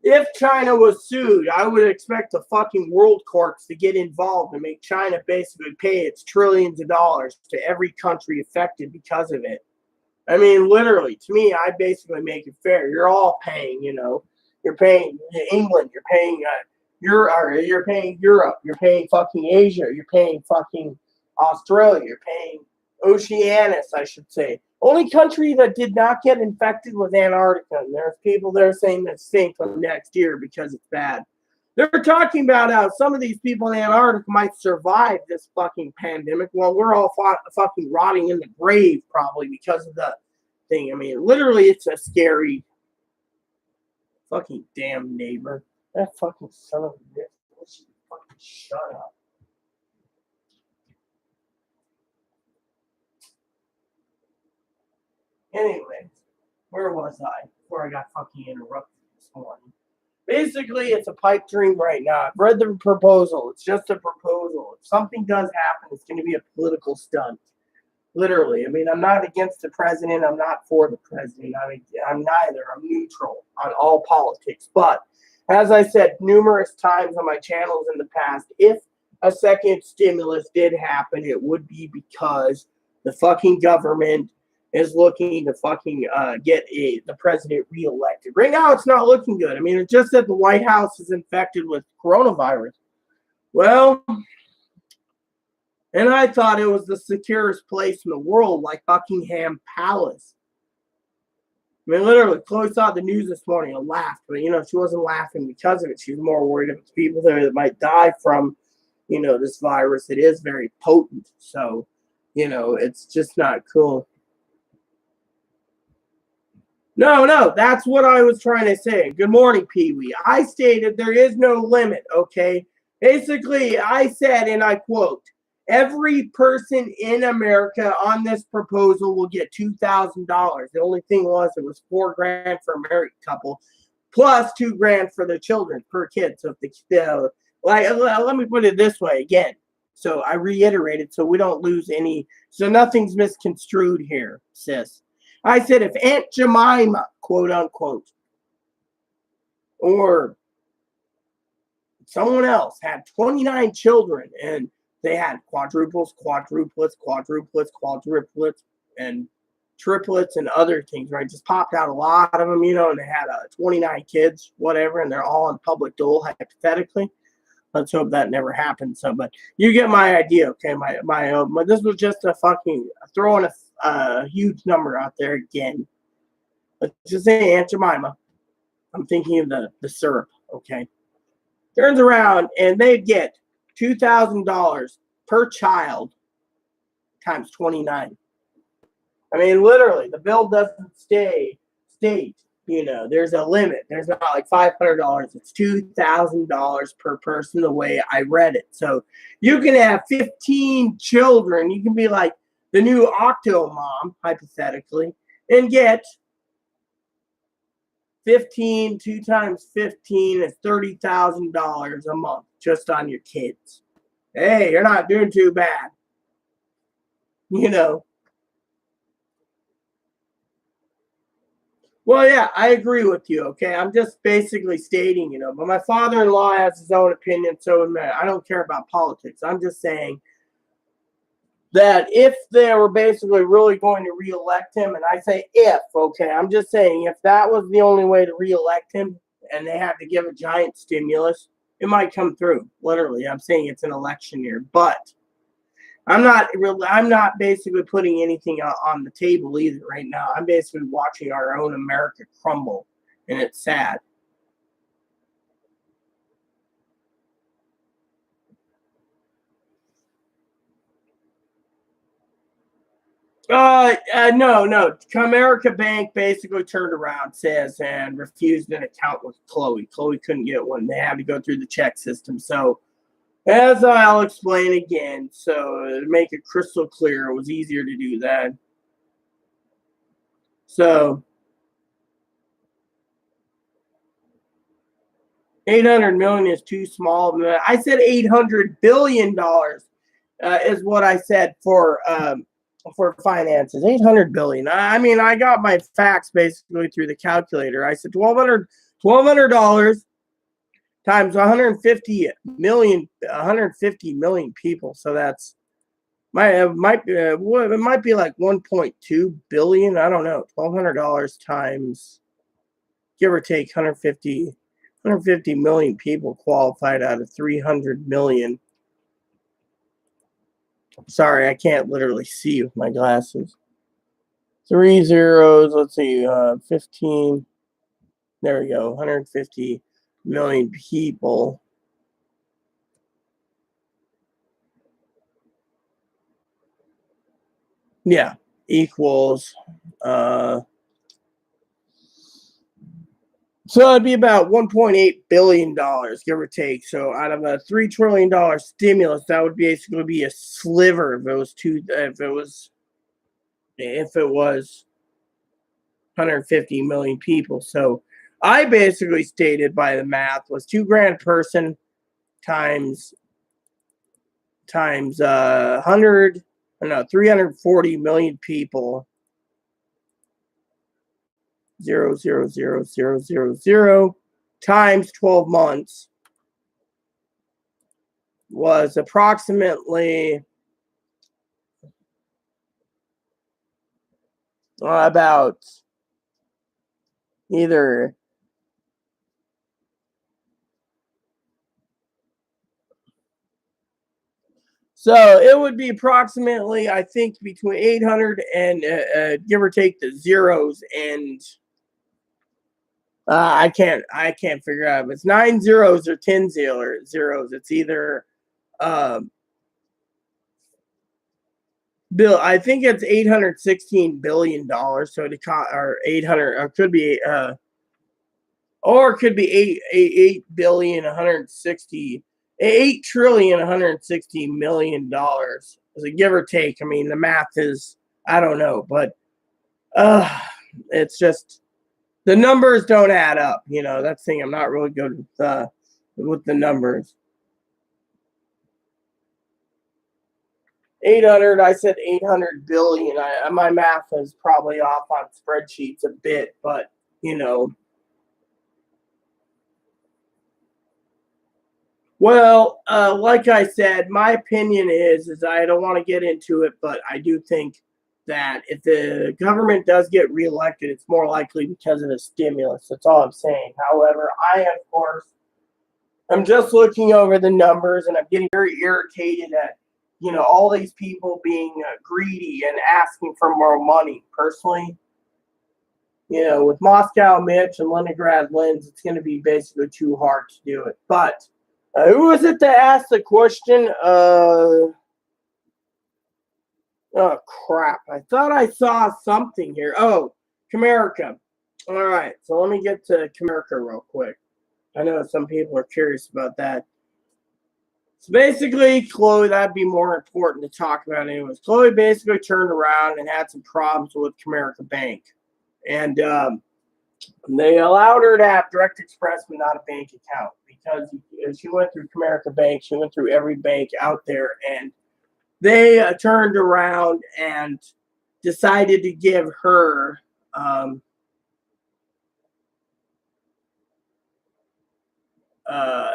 if China was sued, I would expect the fucking world courts to get involved and make China basically pay its trillions of dollars to every country affected because of it. I mean, literally, to me, I basically make it fair. You're all paying, You're paying England. You're paying you're paying Europe. You're paying fucking Asia. You're paying fucking Australia. You're paying Oceanus, I should say. Only country that did not get infected was Antarctica. And there's people there saying that stink next year because it's bad. They're talking about how some of these people in Antarctica might survive this fucking pandemic while we're all fucking rotting in the grave probably because of the thing. I mean, literally, it's a scary fucking damn neighbor. That fucking son of a bitch. Fucking shut up. Anyways, where was I before I got fucking interrupted this morning? Basically, it's a pipe dream right now. I've read the proposal. It's just a proposal. If something does happen, it's going to be a political stunt. Literally. I mean, I'm not against the president. I'm not for the president. I'm neither. I'm neutral on all politics. But as I said numerous times on my channels in the past, if a second stimulus did happen, it would be because the fucking government is looking to fucking get the president reelected. Right now, it's not looking good. I mean, it's just that the White House is infected with coronavirus. Well, and I thought it was the securest place in the world, like Buckingham Palace. I mean, literally, Chloe saw the news this morning and laughed. But, she wasn't laughing because of it. She was more worried about the people there that might die from, this virus. It is very potent. So, it's just not cool. No, that's what I was trying to say. Good morning, Pee-wee. I stated there is no limit, okay? Basically, I said, and I quote, every person in America on this proposal will get $2,000. The only thing was it was $4,000 for a married couple, plus $2,000 for their children per kid. So if let me put it this way again. So I reiterated so we don't lose any. So nothing's misconstrued here, sis. I said if Aunt Jemima, quote unquote, or someone else had 29 children and they had quadruplets, and triplets and other things, right? Just popped out a lot of them, and they had 29 kids, whatever, and they're all on public dole, hypothetically. Let's hope that never happens. So, but you get my idea, okay? My this was just a fucking throwing a huge number out there again. Let's just say Aunt Jemima. I'm thinking of the syrup, okay? Turns around and they get $2,000 per child times 29. I mean, literally, the bill doesn't state, there's a limit. There's not like $500. It's $2,000 per person the way I read it. So you can have 15 children. You can be like the new Octo mom, hypothetically, and get 15, 2 times 15 is $30,000 a month just on your kids. Hey, you're not doing too bad. Well, yeah, I agree with you. Okay, I'm just basically stating, but my father-in-law has his own opinion, so I don't care about politics. I'm just saying that if they were basically really going to reelect him, and I say if, okay, I'm just saying if that was the only way to reelect him and they had to give a giant stimulus, it might come through. Literally, I'm saying it's an election year, but I'm not basically putting anything on the table either right now. I'm basically watching our own America crumble, and it's sad. No. Comerica Bank basically turned around, says, and refused an account with Chloe. Chloe couldn't get one. They had to go through the check system. So, as I'll explain again, so to make it crystal clear, it was easier to do that. So, $800 million is too small. I said $800 billion is what I said for finances. 800 billion. I mean, I got my facts basically through the calculator. I said $1,200 times 150 million people. So that's it might be like 1.2 billion. I don't know. $1,200 times, give or take, 150 million people qualified out of 300 million. Sorry, I can't literally see with my glasses. 3 zeros. Let's see. 15. There we go. 150 million people. Yeah, equals. So it'd be about $1.8 billion, give or take. So out of a $3 trillion stimulus, that would basically be a sliver of those two. If it was 150 million people. So I basically stated by the math was $2,000 person times 340 million people. 0.00000 times 12 months was approximately about either so it would be approximately, I think, between 800 and give or take the zeros, and I can't figure out if it's 9 zeros or 10 zeros. It's either Bill, I think it's $816 billion. So or 800, or could be or it could be 8 billion 160 $8 trillion $160 million. Is a give or take. I mean, the math is, I don't know, but it's just the numbers don't add up. That's the thing. I'm not really good with the numbers. 800. I said 800 billion. My math is probably off on spreadsheets a bit, but Well, like I said, my opinion is I don't want to get into it, but I do think that if the government does get reelected, it's more likely because of the stimulus. That's all I'm saying. However, of course, I'm just looking over the numbers, and I'm getting very irritated at all these people being greedy and asking for more money. Personally, with Moscow Mitch and Leningrad Lens, it's going to be basically too hard to do it. But who was it that asked the question? Oh crap! I thought I saw something here. Oh, Comerica. All right, so let me get to Comerica real quick. I know some people are curious about that. So basically, Chloe, that'd be more important to talk about anyways. Chloe basically turned around and had some problems with Comerica Bank. And they allowed her to have Direct Express but not a bank account because she went through Comerica Bank. She went through every bank out there. And they turned around and decided to give her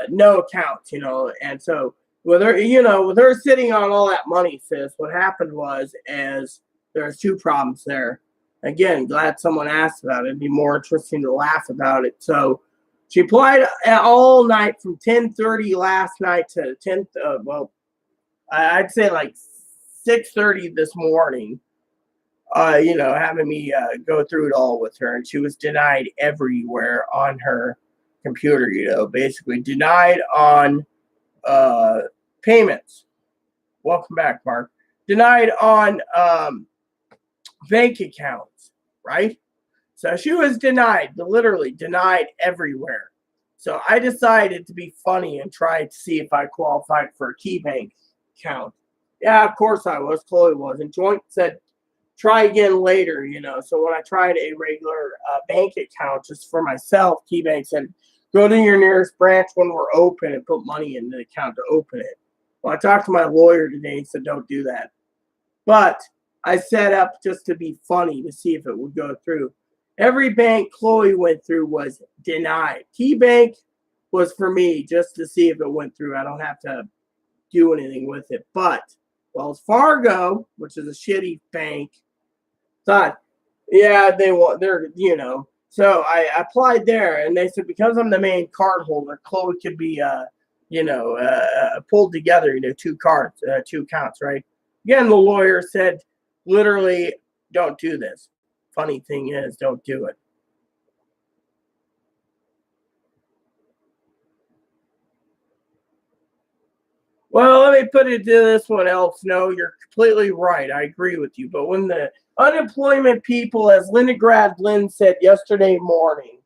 no accounts, and so with her sitting on all that money, sis, what happened was there's two problems there. Again, glad someone asked about it. It'd be more interesting to laugh about it. So she applied all night from 10:30 last night to I'd say like 6:30 this morning. Having me go through it all with her, and she was denied everywhere on her computer. Basically denied on payments. Welcome back, Mark. Denied on bank accounts, right? So she was denied, literally denied everywhere. So I decided to be funny and try to see if I qualified for a KeyBank account. Yeah, of course I was. Chloe was. And Joint said, try again later, So when I tried a regular bank account just for myself, KeyBank said, go to your nearest branch when we're open and put money in the account to open it. Well, I talked to my lawyer today and said, don't do that. But I set up just to be funny to see if it would go through. Every bank Chloe went through was denied. KeyBank was for me just to see if it went through. I don't have to do anything with it. But Wells Fargo, which is a shitty bank, thought, yeah, they're. So I applied there, and they said because I'm the main card holder, Chloe could be, pulled together, two accounts, right? Again, the lawyer said, literally, don't do this. Funny thing is, don't do it. Well, let me put it to this one else. No, you're completely right. I agree with you. But when the unemployment people, as Lindegrad Lynn said yesterday morning,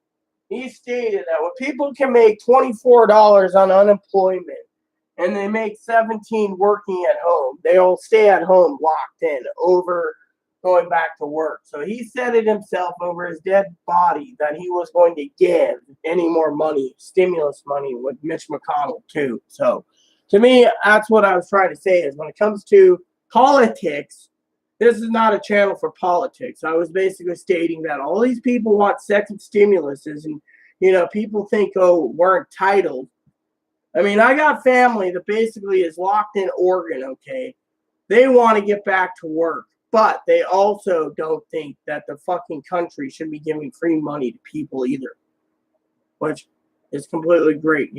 he stated that when people can make $24 on unemployment and they make 17 working at home, they all stay at home locked in over going back to work. So he said it himself over his dead body that he was going to give any more money, stimulus money, with Mitch McConnell too. So to me, that's what I was trying to say is when it comes to politics, this is not a channel for politics. I was basically stating that all these people want second stimuluses and, people think, oh, we're entitled. I mean, I got family that basically is locked in Oregon, okay? They want to get back to work, but they also don't think that the fucking country should be giving free money to people either, which is completely great,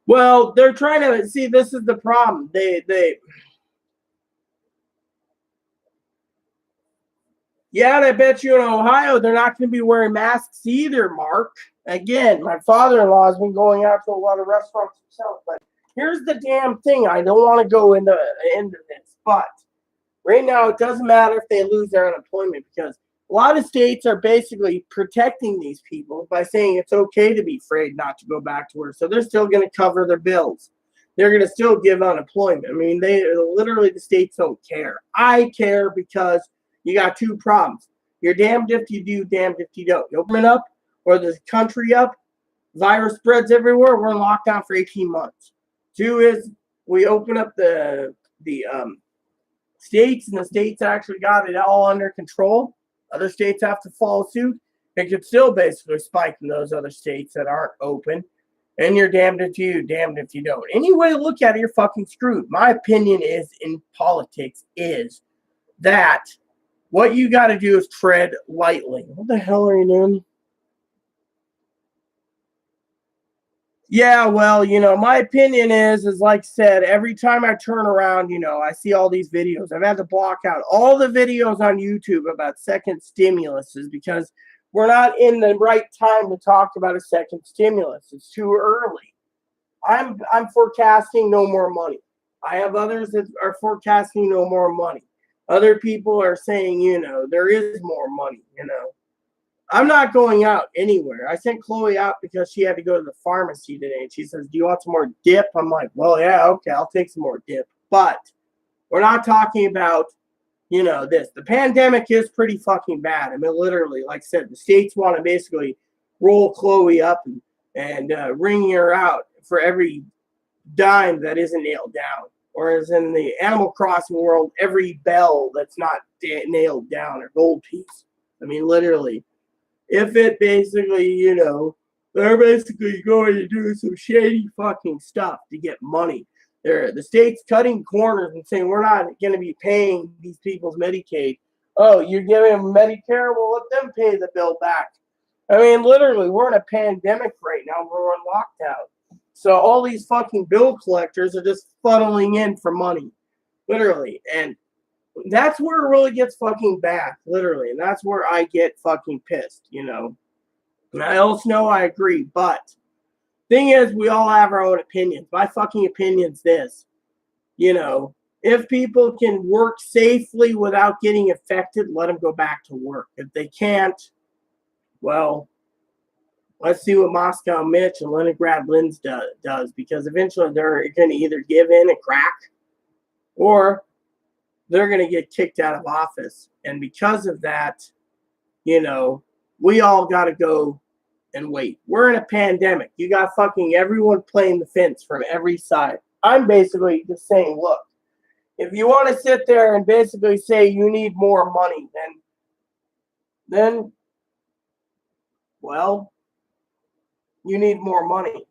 Well, they're trying to see. This is the problem. Yeah, and I bet you in Ohio they're not going to be wearing masks either, Mark. Again, my father-in-law has been going out to a lot of restaurants himself, but here's the damn thing. I don't want to go into this, but right now it doesn't matter if they lose their unemployment because a lot of states are basically protecting these people by saying it's okay to be afraid not to go back to work. So they're still going to cover their bills. They're going to still give unemployment. I mean, the states don't care. I care because you got two problems. You're damned if you do, damned if you don't. You open it up or the country up, virus spreads everywhere, we're in lockdown for 18 months. Two is we open up the states and the states actually got it all under control. Other states have to follow suit. It could still basically spike in those other states that aren't open. And you're damned if you do, damned if you don't. Any way to look at it, you're fucking screwed. My opinion is in politics is that what you got to do is tread lightly. What the hell are you doing? Yeah, well, my opinion is like I said, every time I turn around, I see all these videos. I've had to block out all the videos on YouTube about second stimuluses because we're not in the right time to talk about a second stimulus. It's too early. I'm forecasting no more money. I have others that are forecasting no more money. Other people are saying, there is more money, I'm not going out anywhere. I sent Chloe out because she had to go to the pharmacy today. And she says, do you want some more dip? I'm like, well, yeah, okay, I'll take some more dip. But we're not talking about, this. The pandemic is pretty fucking bad. I mean, literally, like I said, the states want to basically roll Chloe up and ring her out for every dime that isn't nailed down. Whereas in the Animal Crossing world, every bell that's not nailed down or gold piece. I mean, literally. If it basically, They're basically going to do some shady fucking stuff to get money. The state's cutting corners and saying we're not going to be paying these people's Medicaid. Oh, you're giving them Medicare? Well, let them pay the bill back. I mean, literally, we're in a pandemic right now. We're on lockdown. So all these fucking bill collectors are just funneling in for money. Literally. And that's where it really gets fucking bad. Literally. And that's where I get fucking pissed, you know. And I also know I agree, but thing is, we all have our own opinions. My fucking opinion's this. You know, if people can work safely without getting affected, let them go back to work. If they can't, well, let's see what Moscow Mitch and Leningrad Linz does, because eventually they're going to either give in and crack, or they're going to get kicked out of office. And because of that, you know, we all got to go and wait. We're in a pandemic. You got fucking everyone playing the fence from every side. I'm basically just saying, look, if you want to sit there and basically say you need more money, then well, you need more money.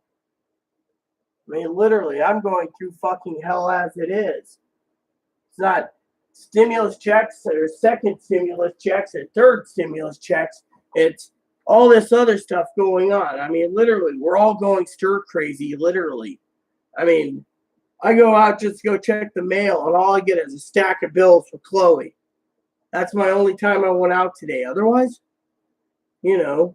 I mean, literally, I'm going through fucking hell as it is. It's not stimulus checks or second stimulus checks or third stimulus checks. It's all this other stuff going on. I mean, literally, we're all going stir crazy, literally. I mean, I go out just to go check the mail, and all I get is a stack of bills for Chloe. That's my only time I went out today. Otherwise, you know,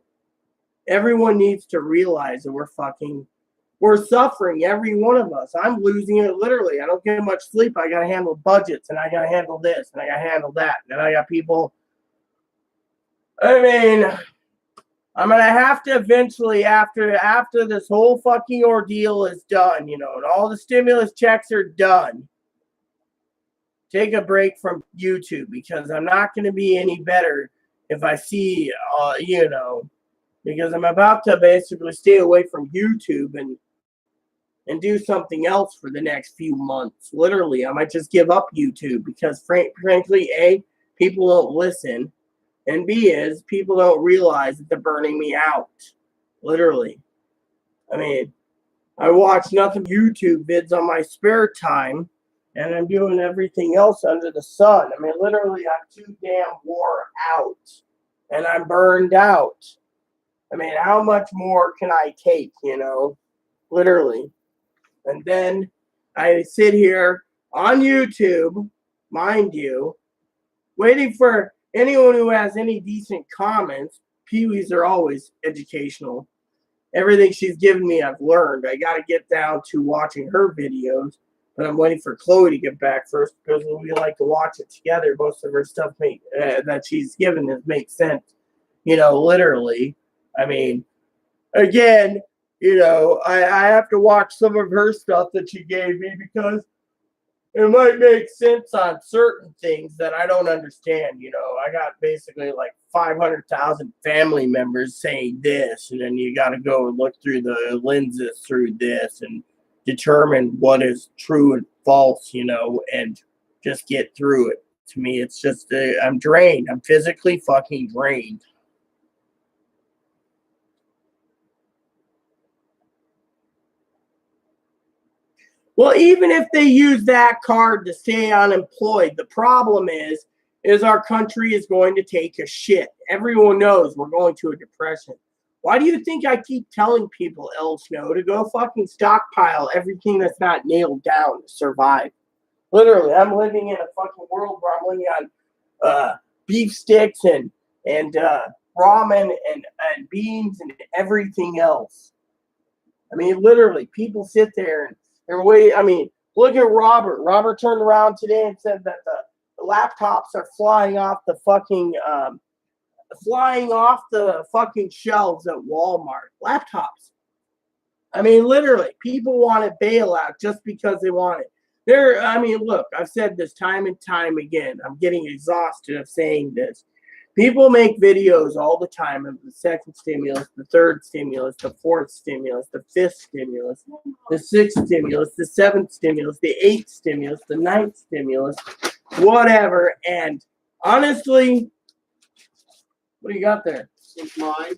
everyone needs to realize that we're suffering, every one of us. I'm losing it, literally. I don't get much sleep. I got to handle budgets, and I got to handle this, and I got to handle that. And I got people. I mean, I'm going to have to eventually, after this whole fucking ordeal is done, you know, and all the stimulus checks are done, take a break from YouTube, because I'm not going to be any better if I see, you know, because I'm about to basically stay away from YouTube and do something else for the next few months. Literally, I might just give up YouTube, because frankly, A, people don't listen, and B is people don't realize that they're burning me out. Literally. I mean, I watch nothing but YouTube vids on my spare time, and I'm doing everything else under the sun. I mean, literally, I'm too damn wore out, and I'm burned out. I mean, how much more can I take, you know? Literally. And then I sit here on YouTube, mind you, waiting for anyone who has any decent comments. Pee-wees are always educational. Everything she's given me, I've learned. I got to get down to watching her videos, but I'm waiting for Chloe to get back first, because we like to watch it together. Most of her stuff that she's given makes sense, you know, literally. I mean, again, you know, I have to watch some of her stuff that she gave me, because it might make sense on certain things that I don't understand. You know, I got basically like 500,000 family members saying this, and then you got to go and look through the lenses through this and determine what is true and false, you know, and just get through it. To me, it's just, I'm drained. I'm physically fucking drained. Well, even if they use that card to stay unemployed, the problem is our country is going to take a shit. Everyone knows we're going to a depression. Why do you think I keep telling people, El Snow, to go fucking stockpile everything that's not nailed down to survive? Literally, I'm living in a fucking world where I'm living on beef sticks and ramen and beans and everything else. I mean, literally, people sit there and they're waiting. I mean, look at Robert. Robert turned around today and said that the laptops are flying off the fucking shelves at Walmart. Laptops. I mean, literally, people want a bailout just because they want it. I mean, look, I've said this time and time again. I'm getting exhausted of saying this. People make videos all the time of the second stimulus, the third stimulus, the fourth stimulus, the fifth stimulus, the sixth stimulus, the seventh stimulus, the eighth stimulus, the ninth stimulus, whatever. And honestly, what do you got there? It's mine.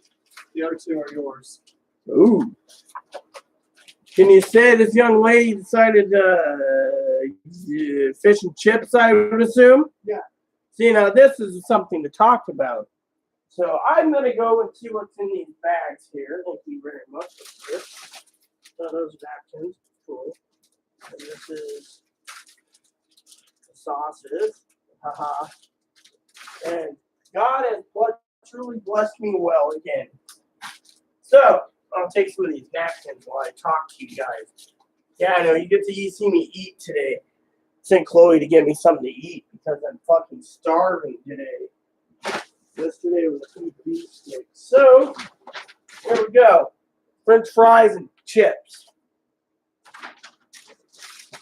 The other two are yours. Ooh. Can you say this young lady decided fish and chips, I would assume? Yeah. See, now this is something to talk about. So I'm going to go and see what's in these bags here. Thank you very much. So those napkins. Cool. And this is the sauces. Haha. And God has truly blessed me well again. So I'll take some of these napkins while I talk to you guys. Yeah, I know you get to see me eat today. Sent Chloe to get me something to eat because I'm fucking starving today. Yesterday was a food beef steak. So there we go. French fries and chips.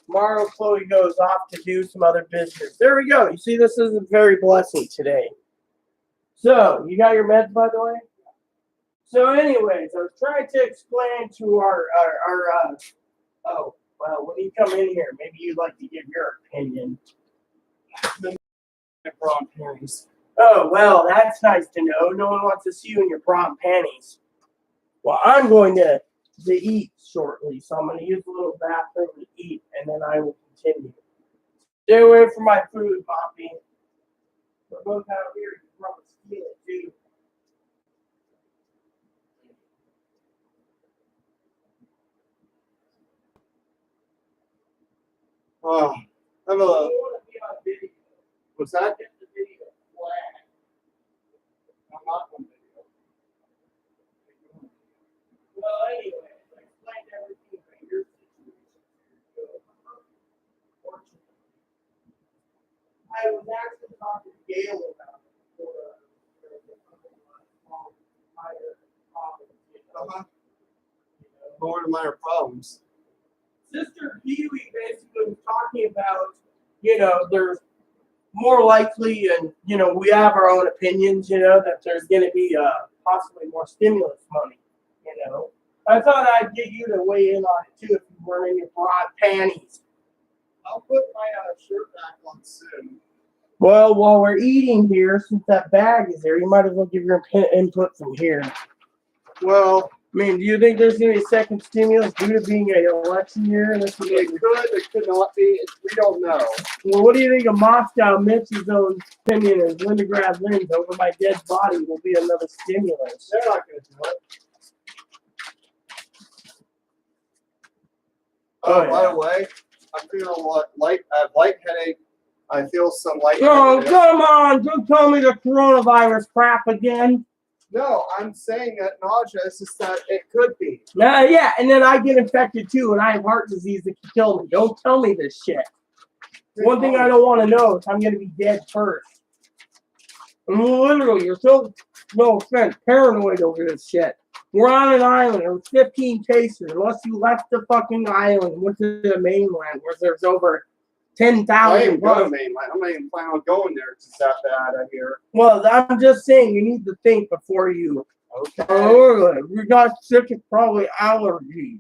Tomorrow Chloe goes off to do some other business. There we go. You see, this is a very blessing today. So, you got your meds, by the way? So, anyways, I was trying to explain to our oh, well, when you come in here, maybe you'd like to give your opinion. The prom panties. Oh, well, that's nice to know. No one wants to see you in your prom panties. Well, I'm going to eat shortly, so I'm going to use a little bathroom to eat, and then I will continue. Stay away from my food, Poppy. We're both out here. You can probably steal it, too. Oh, I'm I a, don't want to be on video. what's that? Get the video flat. I'm not on video. Well, anyway, I explained everything about your situation. Fortunately, I was actually talking to Gail about it for minor problems. Uh-huh. More than minor problems. Sister Pee Wee basically was talking about, there's more likely, and, we have our own opinions, that there's going to be possibly more stimulus money, I thought I'd get you to weigh in on it, too, if you weren't in your broad panties. I'll put my shirt back on soon. Well, while we're eating here, since that bag is there, you might as well give your input from here. Well, I mean, do you think there's going to be a second stimulus due to being an election year? And this is it could not be. We don't know. Well, what do you think of Moscow Mitch's own opinion is Linda Grab Lynn's over my dead body will be another stimulus? They're not going to do it. Oh, By the way, I feel I have light headache. I feel some light Oh, headache. come on. Don't tell me the coronavirus crap again. No, I'm saying that nausea is just that it could be. Yeah, and then I get infected too, and I have heart disease that can kill me. Don't tell me this shit. One thing I don't want to know is I'm going to be dead first. And literally, you're so, no offense, paranoid over this shit. We're on an island. There were 15 cases. Unless you left the fucking island and went to the mainland where there's over I 10,000 ain't going to plus. mainland. I'm not even planning on going there. It's just that bad out here. Well, I'm just saying you need to think before you. Okay. Oh, we got sick of probably allergy.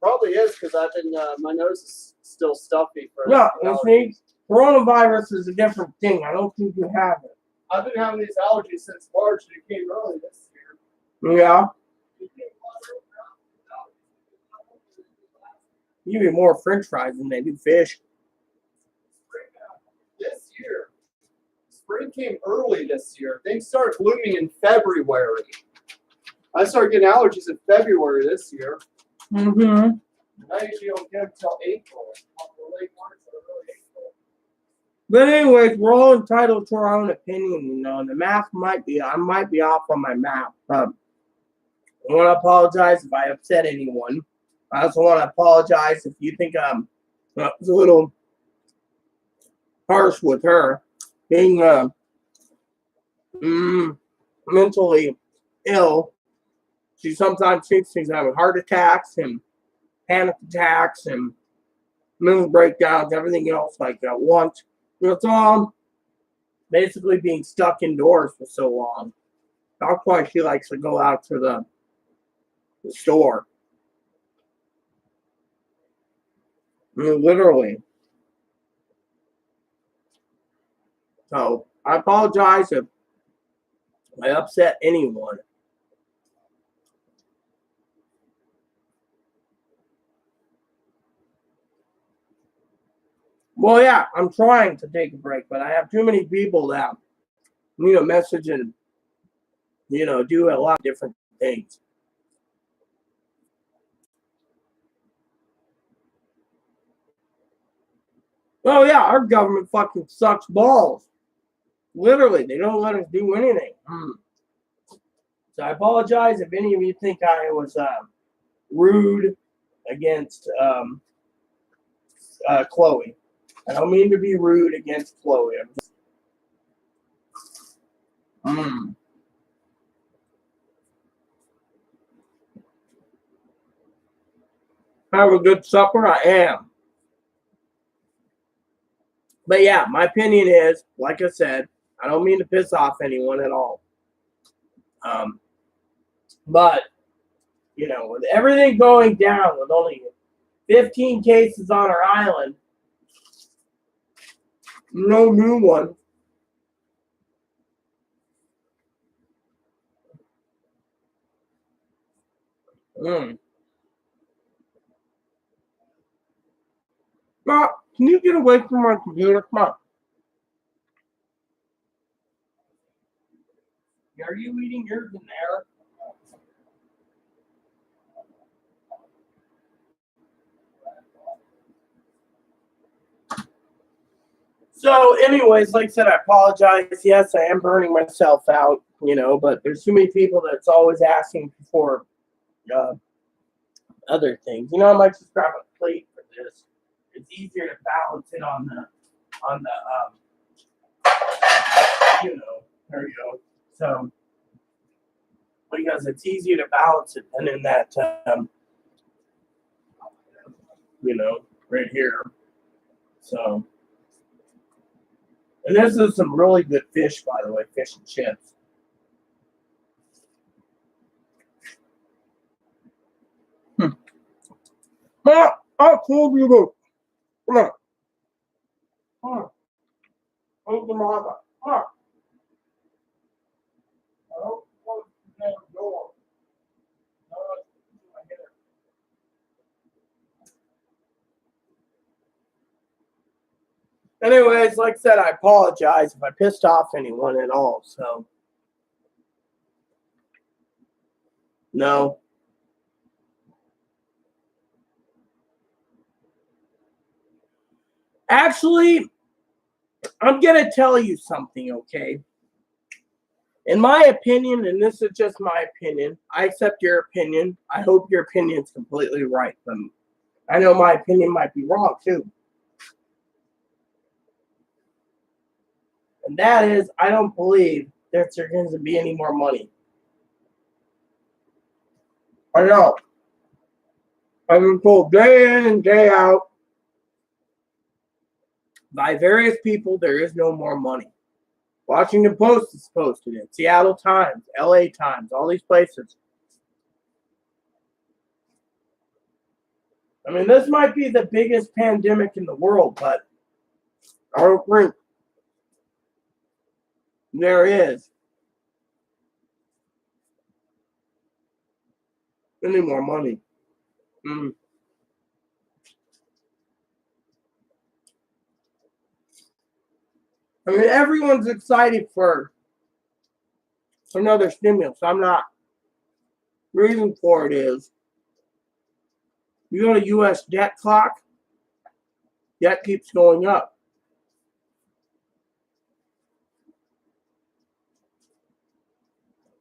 Probably is because I've been my nose is still stuffy for No, you allergies. see, coronavirus is a different thing. I don't think you have it. I've been having these allergies since March and it came early this year. Yeah. You eat more French fries than they do fish. This year, spring came early this year. Things started blooming in February. I started getting allergies in February this year. Mm-hmm. I usually don't get them until April. Late March or early April. But anyways, we're all entitled to our own opinion, And the math I might be off on my math. I want to apologize if I upset anyone. I also want to apologize if you think I'm a little harsh with her being mentally ill. She sometimes thinks she's having heart attacks and panic attacks and mental breakdowns, everything else like that once. It's all basically being stuck indoors for so long. That's why she likes to go out to the store. I mean, literally. So I apologize if I upset anyone. Well, yeah, I'm trying to take a break, but I have too many people that, message and, do a lot of different things. Oh, yeah, our government fucking sucks balls. Literally, they don't let us do anything. So I apologize if any of you think I was rude against Chloe. I don't mean to be rude against Chloe. I'm just, Have a good supper. I am. But yeah, my opinion is, like I said, I don't mean to piss off anyone at all. But, with everything going down, with only 15 cases on our island, no new one. Ma, can you get away from my computer? Come on. Are you eating yours in there? So, anyways, like I said, I apologize. Yes, I am burning myself out, but there's too many people that's always asking for other things. I might just grab a plate for this. It's easier to balance it on the there you go. So, because it's easier to balance it than in that, right here. So, and this is some really good fish, by the way, fish and chips. I told you to. Come on. Come on. Open the mama. Come on. I don't want to get the door. Anyways, like I said, I apologize if I pissed off anyone at all. So, no. Actually, I'm going to tell you something, okay? In my opinion, and this is just my opinion, I accept your opinion. I hope your opinion's completely right. But I know my opinion might be wrong, too. And that is, I don't believe that there's going to be any more money. I know. I've been told day in and day out by various people there is no more money. Washington Post is posted it. Seattle Times, LA Times, all these places. I mean, this might be the biggest pandemic in the world, but I don't think there is any more money. I mean, everyone's excited for another stimulus. I'm not. Reason for it is, you go to U.S. debt clock, debt keeps going up.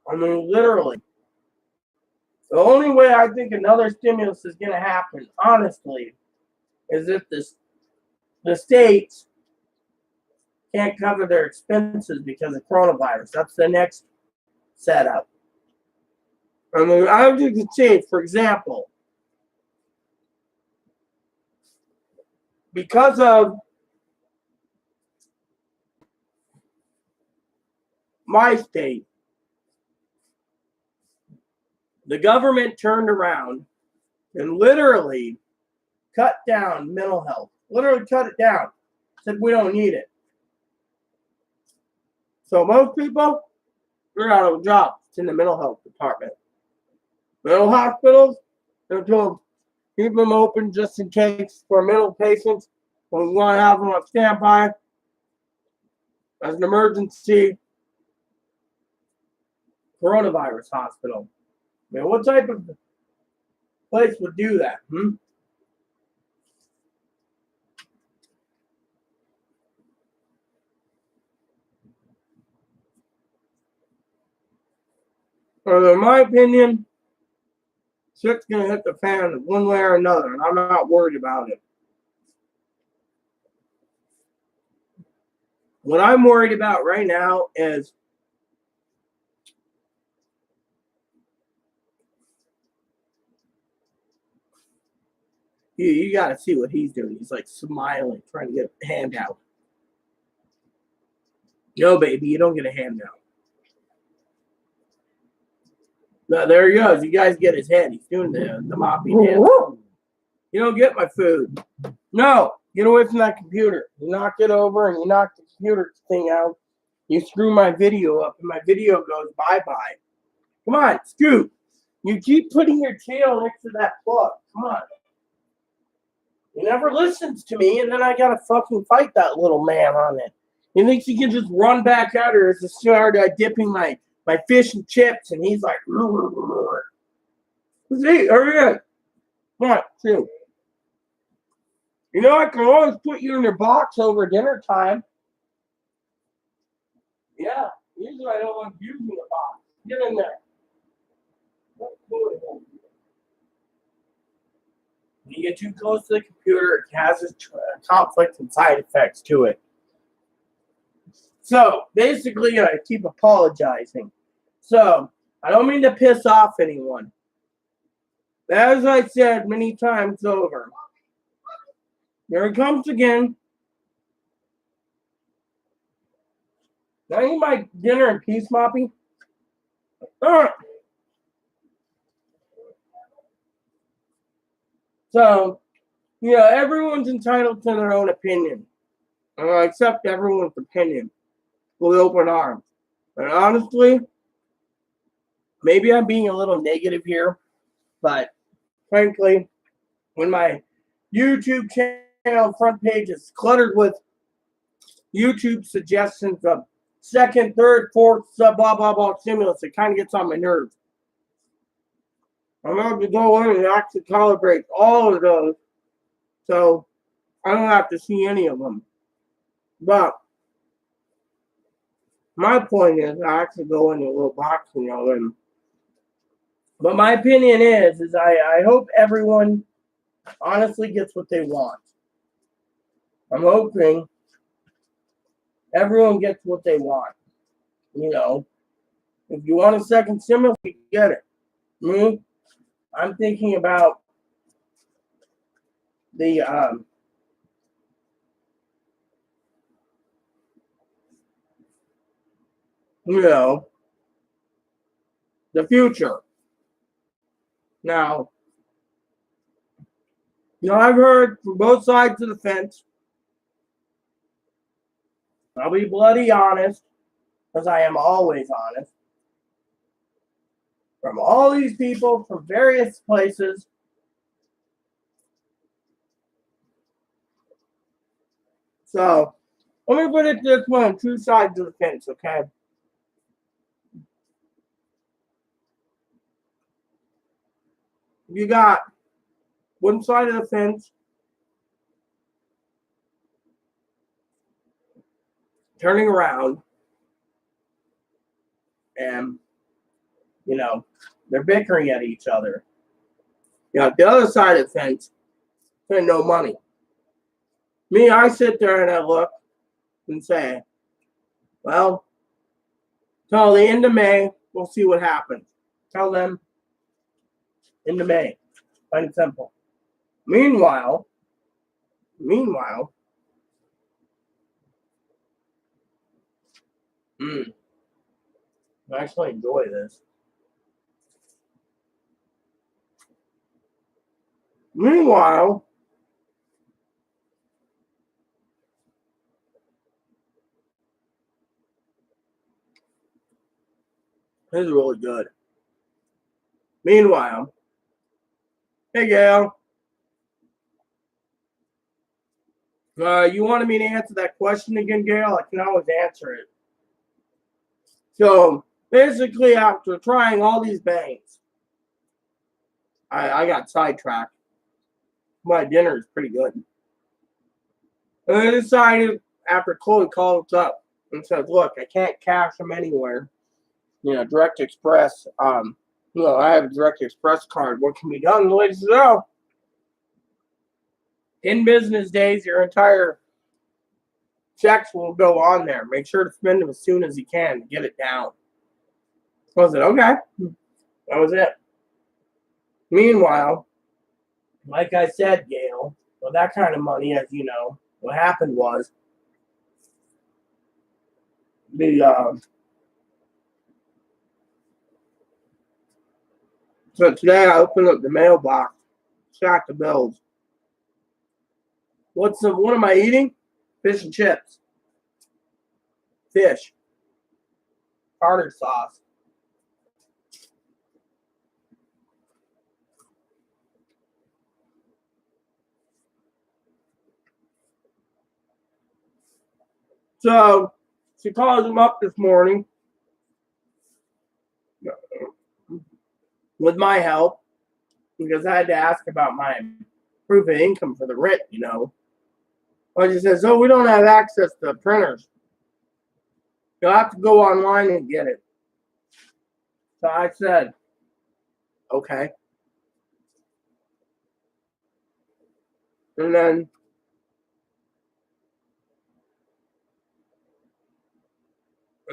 I mean, literally. The only way I think another stimulus is going to happen, honestly, is if the states can't cover their expenses because of coronavirus. That's the next setup. I mean, I you can see, for example, because of my state, the government turned around and literally cut down mental health. Literally cut it down. Said we don't need it. So most people, they're out of jobs in the mental health department. Mental hospitals, they're told keep them open just in case for mental patients. We want to have them on standby as an emergency coronavirus hospital. I mean, what type of place would do that? Well, in my opinion, shit's gonna hit the fan one way or another, and I'm not worried about it. What I'm worried about right now is you got to see what he's doing. He's like smiling, trying to get a handout. No, baby, you don't get a handout. No, there he goes. You guys get his head. He's doing the mopping dance. You don't get my food. No, get away from that computer. You knock it over and you knock the computer thing out. You screw my video up and my video goes bye-bye. Come on, Scoot. You keep putting your tail next to that plug. Come on. He never listens to me, and then I gotta fucking fight that little man on it. He thinks he can just run back at her as I start dipping my fish and chips, and he's like, see, hurry up. Come on, shoot. You know, I can always put you in your box over dinner time. Yeah, usually I don't want you in the box. Get in there. When you get too close to the computer, it has its conflict and side effects to it. So, basically, I keep apologizing. So, I don't mean to piss off anyone. As I said many times over, there it comes again. Can I eat my dinner in peace, Moppy? So, you know, everyone's entitled to their own opinion. And I accept everyone's opinion with open arms. And honestly, maybe I'm being a little negative here, but frankly, when my YouTube channel front page is cluttered with YouTube suggestions of second, third, fourth, blah, blah, blah stimulus, it kind of gets on my nerves. I'm going to go in and actually calibrate all of those so I don't have to see any of them. But my point is, I actually go in a little box, you know, and but my opinion is I hope everyone honestly gets what they want. I'm hoping everyone gets what they want. You know, if you want a second stimulus, you get it. Me, I'm thinking about the you know, the future. Now, you know, I've heard from both sides of the fence. I'll be bloody honest, because I am always honest. From all these people from various places. So, let me put it this way on two sides of the fence, okay? You got one side of the fence turning around and, you know, they're bickering at each other. You know, the other side of the fence, there's no money. Me, I sit there and I look and say, well, till the end of May, we'll see what happens. Tell them end of May. Plain and simple. Meanwhile, I actually enjoy this. Meanwhile, this is really good. Meanwhile, hey Gail. You wanted me to answer that question again, Gail? I can always answer it. So basically, after trying all these banks, I got sidetracked. My dinner is pretty good. And I decided after Chloe called up and said, look, I can't cash them anywhere. Direct express. I have a direct express card. What can be done? The lady said, oh, in business days, your entire checks will go on there. Make sure to spend them as soon as you can to get it down. I said, okay. That was it. Meanwhile, like I said, Gail, with that kind of money, as you know, what happened was so today I opened up the mailbox, stacked the bills. What am I eating? Fish and chips. Fish. Tartar sauce. So she calls him up this morning with my help because I had to ask about my proof of income for the rent, Well, she says, oh, we don't have access to printers. You'll have to go online and get it. So I said, okay. And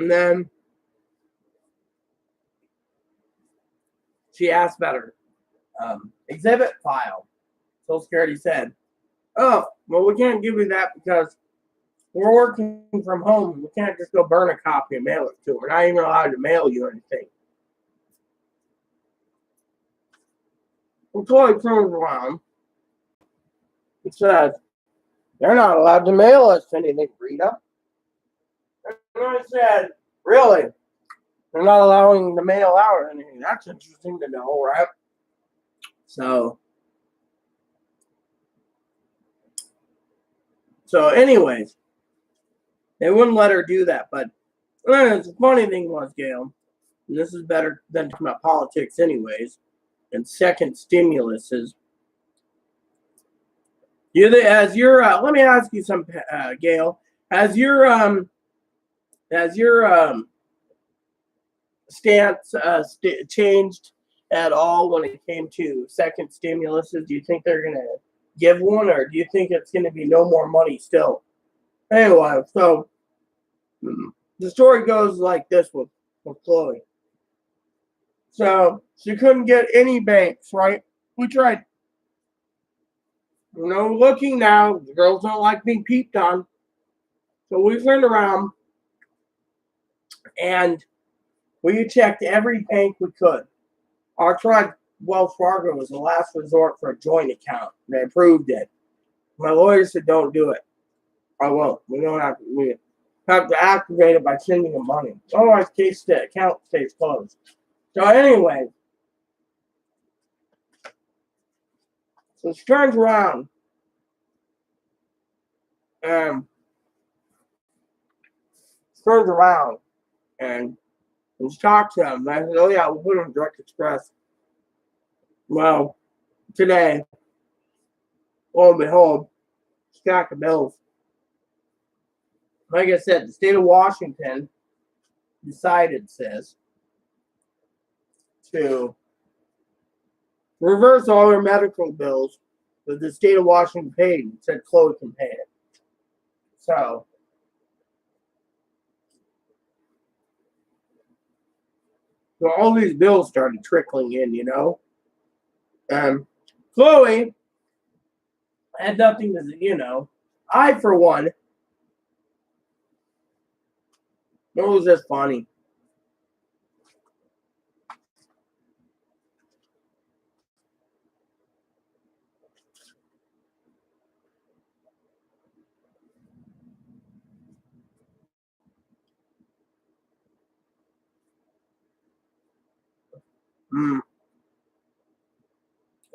then she asked about her exhibit file. Social Security said, oh, well, we can't give you that because we're working from home. We can't just go burn a copy and mail it to them. We're not even allowed to mail you anything. Well, Chloe turns around and says, they're not allowed to mail us anything, Rita. And I said, really? They're not allowing the mail out or anything. That's interesting to know, right? So anyways, they wouldn't let her do that. But the funny thing was, Gail, and this is better than talking about politics anyways, and second stimulus is, let me ask you something, Gail. Has your stance changed at all when it came to second stimuluses? Do you think they're going to give one, or do you think it's going to be no more money still? Anyway, so the story goes like this with Chloe. So she couldn't get any banks, right? We tried. Looking now, the girls don't like being peeped on. So we turned around and we checked every bank we could. I tried Wells Fargo was the last resort for a joint account. They approved it. My lawyer said, don't do it. I won't. We have to activate it by sending them money. Otherwise, the account stays closed. So anyway, so she turns around and she talks to him. And I said, oh yeah, we'll put it on Direct Express. Well, today, lo and behold, stack of bills. Like I said, the state of Washington decided, to reverse all their medical bills that the state of Washington paid and said Chloe can pay it. So all these bills started trickling in, Chloe had nothing to, I, for one, it was just funny.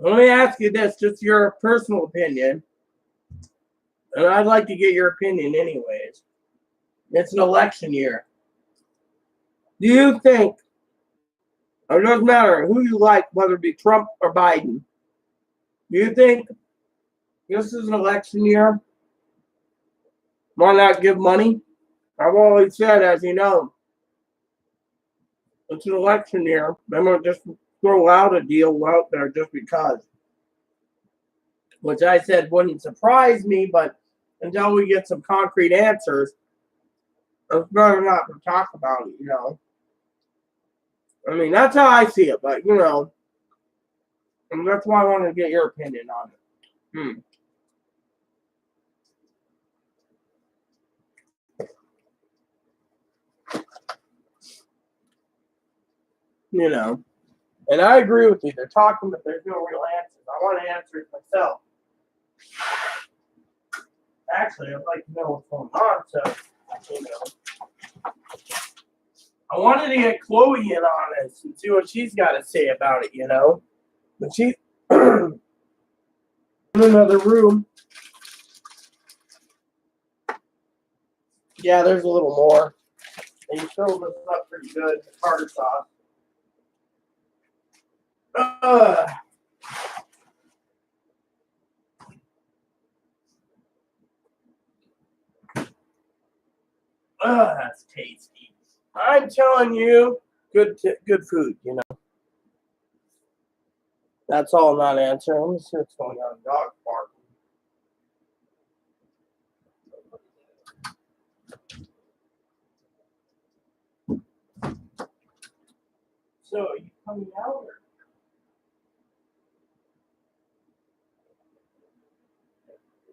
Let me ask you this, just your personal opinion. And I'd like to get your opinion anyways. It's an election year. Do you think, or it doesn't matter who you like, whether it be Trump or Biden, do you think this is an election year? Why not give money? I've always said, as you know, it's an election year. I'm going to just throw out a deal out there just because. Which I said wouldn't surprise me, but until we get some concrete answers, it's better not to talk about it, you know. I mean, that's how I see it, but, you know, and that's why I wanted to get your opinion on it. You know, and I agree with you. They're talking, but there's no real answers. I want to answer it myself. Actually, I'd like to know what's going on, so, you know. I wanted to get Chloe in on this and see what she's got to say about it, you know. But she's in another room. Yeah, there's a little more. And you filled this up pretty good, the tartar sauce. That's tasty. I'm telling you, good food, you know. That's all I'm not answering. Let me see what's going on. Dog barking. So, are you coming out or?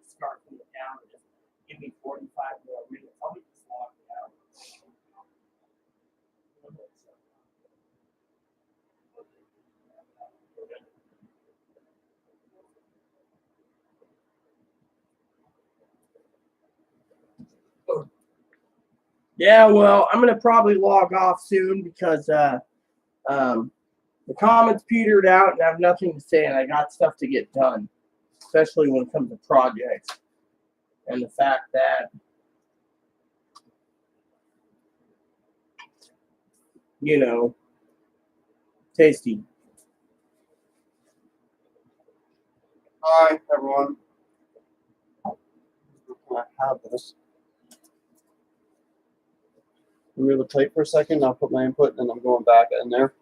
Start from the down and just give me 45 more minutes. I'll be just logged out. Yeah, well, I'm gonna probably log off soon because the comments petered out and I have nothing to say, and I got stuff to get done, especially when it comes to projects and the fact that you know, tasty. Hi, everyone. I have this. Remove the plate for a second. I'll put my input, and I'm going back in there.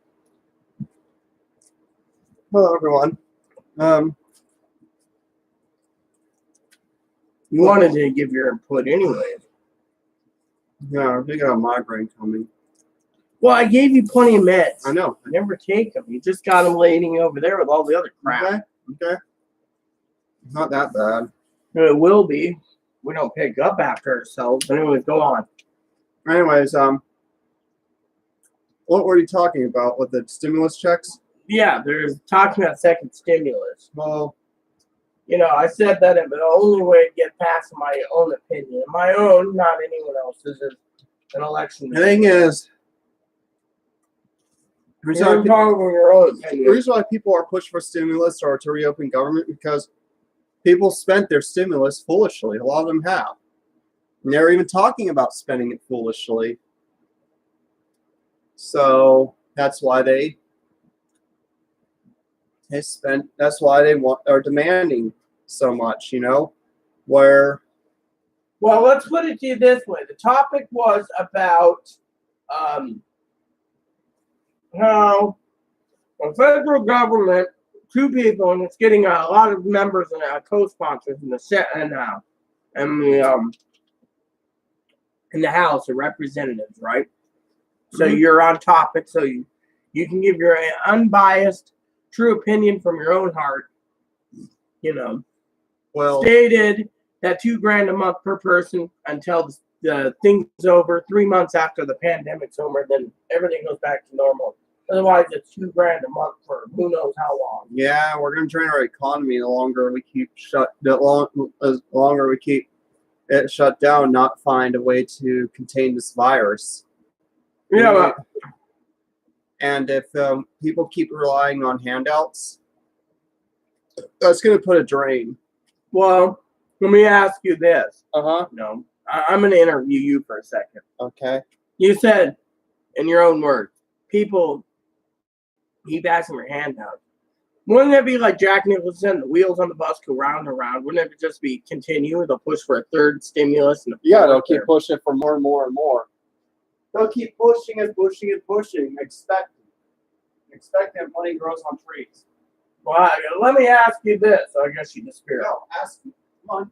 Hello, everyone. You wanted to give your input anyway. Yeah, I think I got a migraine coming. Well, I gave you plenty of meds. I know. You never take them. You just got them laying over there with all the other crap. Okay. Not that bad. It will be. We don't pick up after ourselves. But anyways, go on. Anyways, what were you talking about with the stimulus checks? Yeah, there's talking about second stimulus. Well, You know, I said that the only way to get past my own opinion, my own, not anyone else's, is an election. the thing is, the You're talking about your own opinion. reason why people are pushing for stimulus or to reopen government because people spent their stimulus foolishly. A lot of them have. And they're even talking about spending it foolishly. So that's why they spent. That's why they are demanding so much. You know, where. Well, let's put it to you this way. The topic was about how the federal government, two people, and it's getting a lot of members and co-sponsors in the set and in the House of Representatives, right? So you're on topic, so you can give your unbiased, true opinion from your own heart. You know, Well, stated that $2,000 a month per person until the thing's over. 3 months after the pandemic's over, then everything goes back to normal. Otherwise, it's $2,000 a month for who knows how long. yeah, we're going to drain our economy the longer we keep longer we keep it shut down, not find a way to contain this virus. Yeah, And if people keep relying on handouts, that's going to put a drain. well, Let me ask you this. Uh-huh. No, I'm going to interview you for a second. Okay. You said, in your own words, people keep asking for handouts. Wouldn't it be like Jack Nicholson, the wheels on the bus go round and round? Wouldn't it just be continue? They'll push for a third stimulus. And Yeah, they'll keep pushing for more and more and more. They'll keep pushing and pushing and pushing, expecting that money grows on trees. Well, let me ask you this. I guess you disappeared. No, ask me. Come on.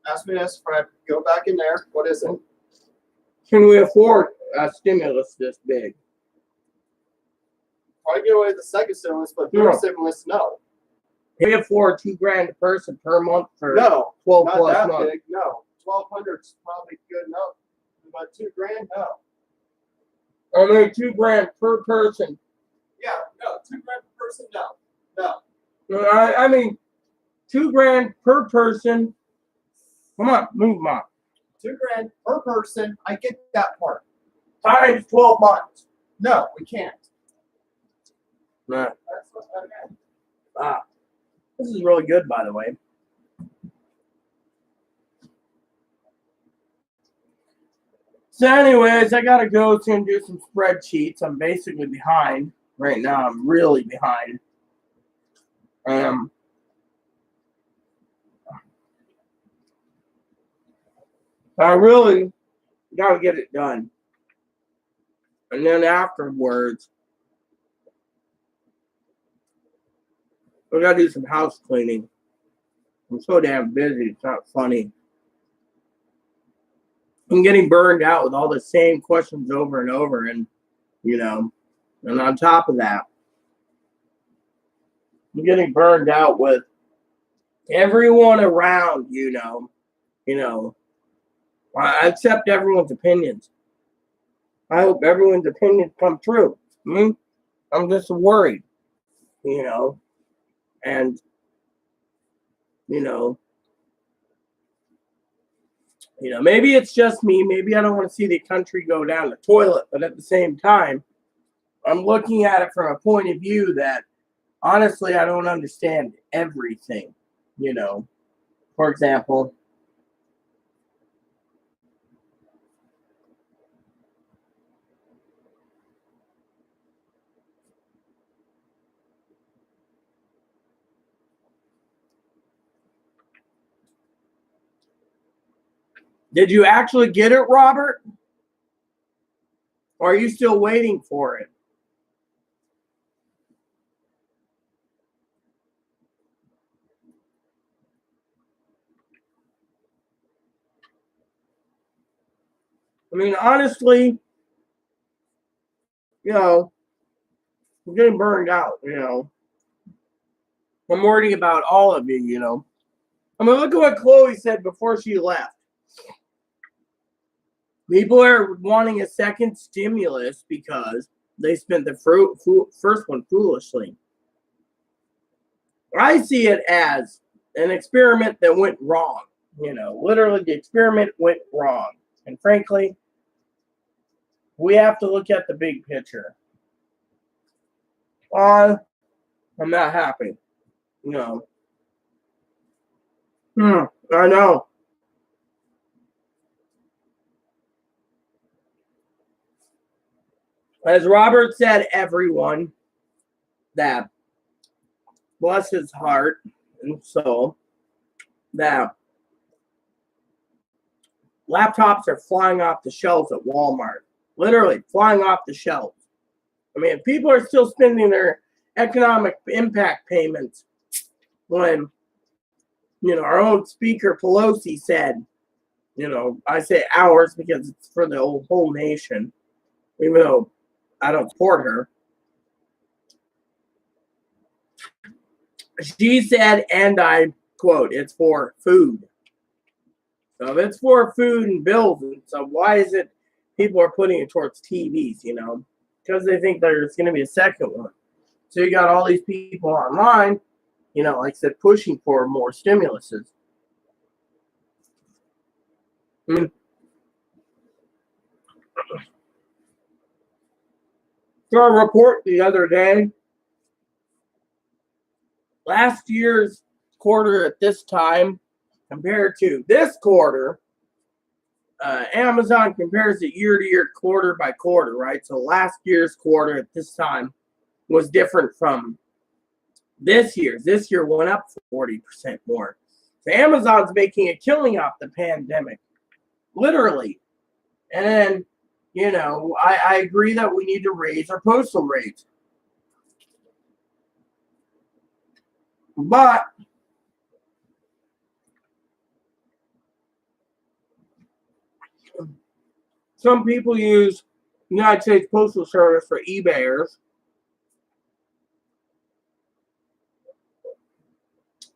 Ask me this, Fred. Go back in there. What is it? Can we afford a stimulus this big? Probably get away with the second stimulus, but third stimulus, no. Can we afford $2,000 a person per month for No, 12 not plus that months? big. No, 1,200 is probably good enough. But $2,000, no. I mean, $2,000 per person. Yeah, no, $2,000 per person, no. I mean, $2,000 per person. Come on, move on. $2,000 per person. I get that part. Times 12 months. No, we can't. Nah. That's what I meant. Ah, this is really good, by the way. So, anyways, I gotta go soon do some spreadsheets. I'm basically behind right now. I'm really behind. I really gotta get it done, and then afterwards, we gotta do some house cleaning. I'm so damn busy. It's not funny. I'm getting burned out with all the same questions over and over, and and on top of that, I'm getting burned out with everyone around. I accept everyone's opinions. I hope everyone's opinions come true. I'm just worried, and maybe it's just me. Maybe I don't want to see the country go down the toilet, but at the same time, I'm looking at it from a point of view that honestly, I don't understand everything. For example, did you actually get it, Robert? Or are you still waiting for it? I mean, honestly, I'm getting burned out, I'm worrying about all of you, I mean, look at what Chloe said before she left. People are wanting a second stimulus because they spent the first one foolishly. I see it as an experiment that went wrong. Literally the experiment went wrong. And frankly, we have to look at the big picture. I'm not happy. I know. As Robert said, everyone that bless his heart and soul, that laptops are flying off the shelves at Walmart. Literally flying off the shelves. I mean, people are still spending their economic impact payments when, our own Speaker Pelosi said, I say ours because it's for the whole nation, even though I don't support her. She said, and I quote, it's for food. So if it's for food and bills, so why is it people are putting it towards TVs, Because they think there's going to be a second one. So you got all these people online, like I said, pushing for more stimuluses. Saw a report the other day. Last year's quarter at this time compared to this quarter, Amazon compares it year to year, quarter by quarter, right? So last year's quarter at this time was different from this year's. This year went up 40% more. So Amazon's making a killing off the pandemic, literally. And, you know, I agree that we need to raise our postal rates. But some people use United States Postal Service for eBayers.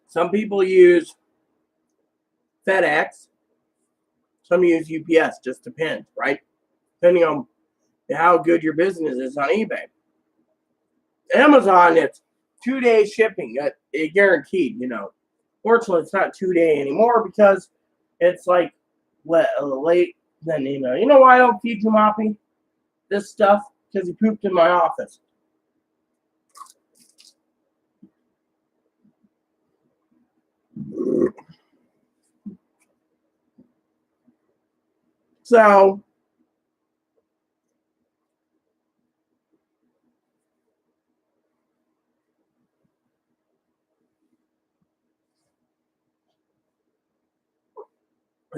Some people use FedEx. Some use UPS, just depends, right? Depending on how good your business is on eBay. Amazon, it's 2-day shipping, it guaranteed, you know. Fortunately, it's not 2-day anymore because it's like late. Then, you know why I don't feed you, Moppy? This stuff? Because he pooped in my office. So,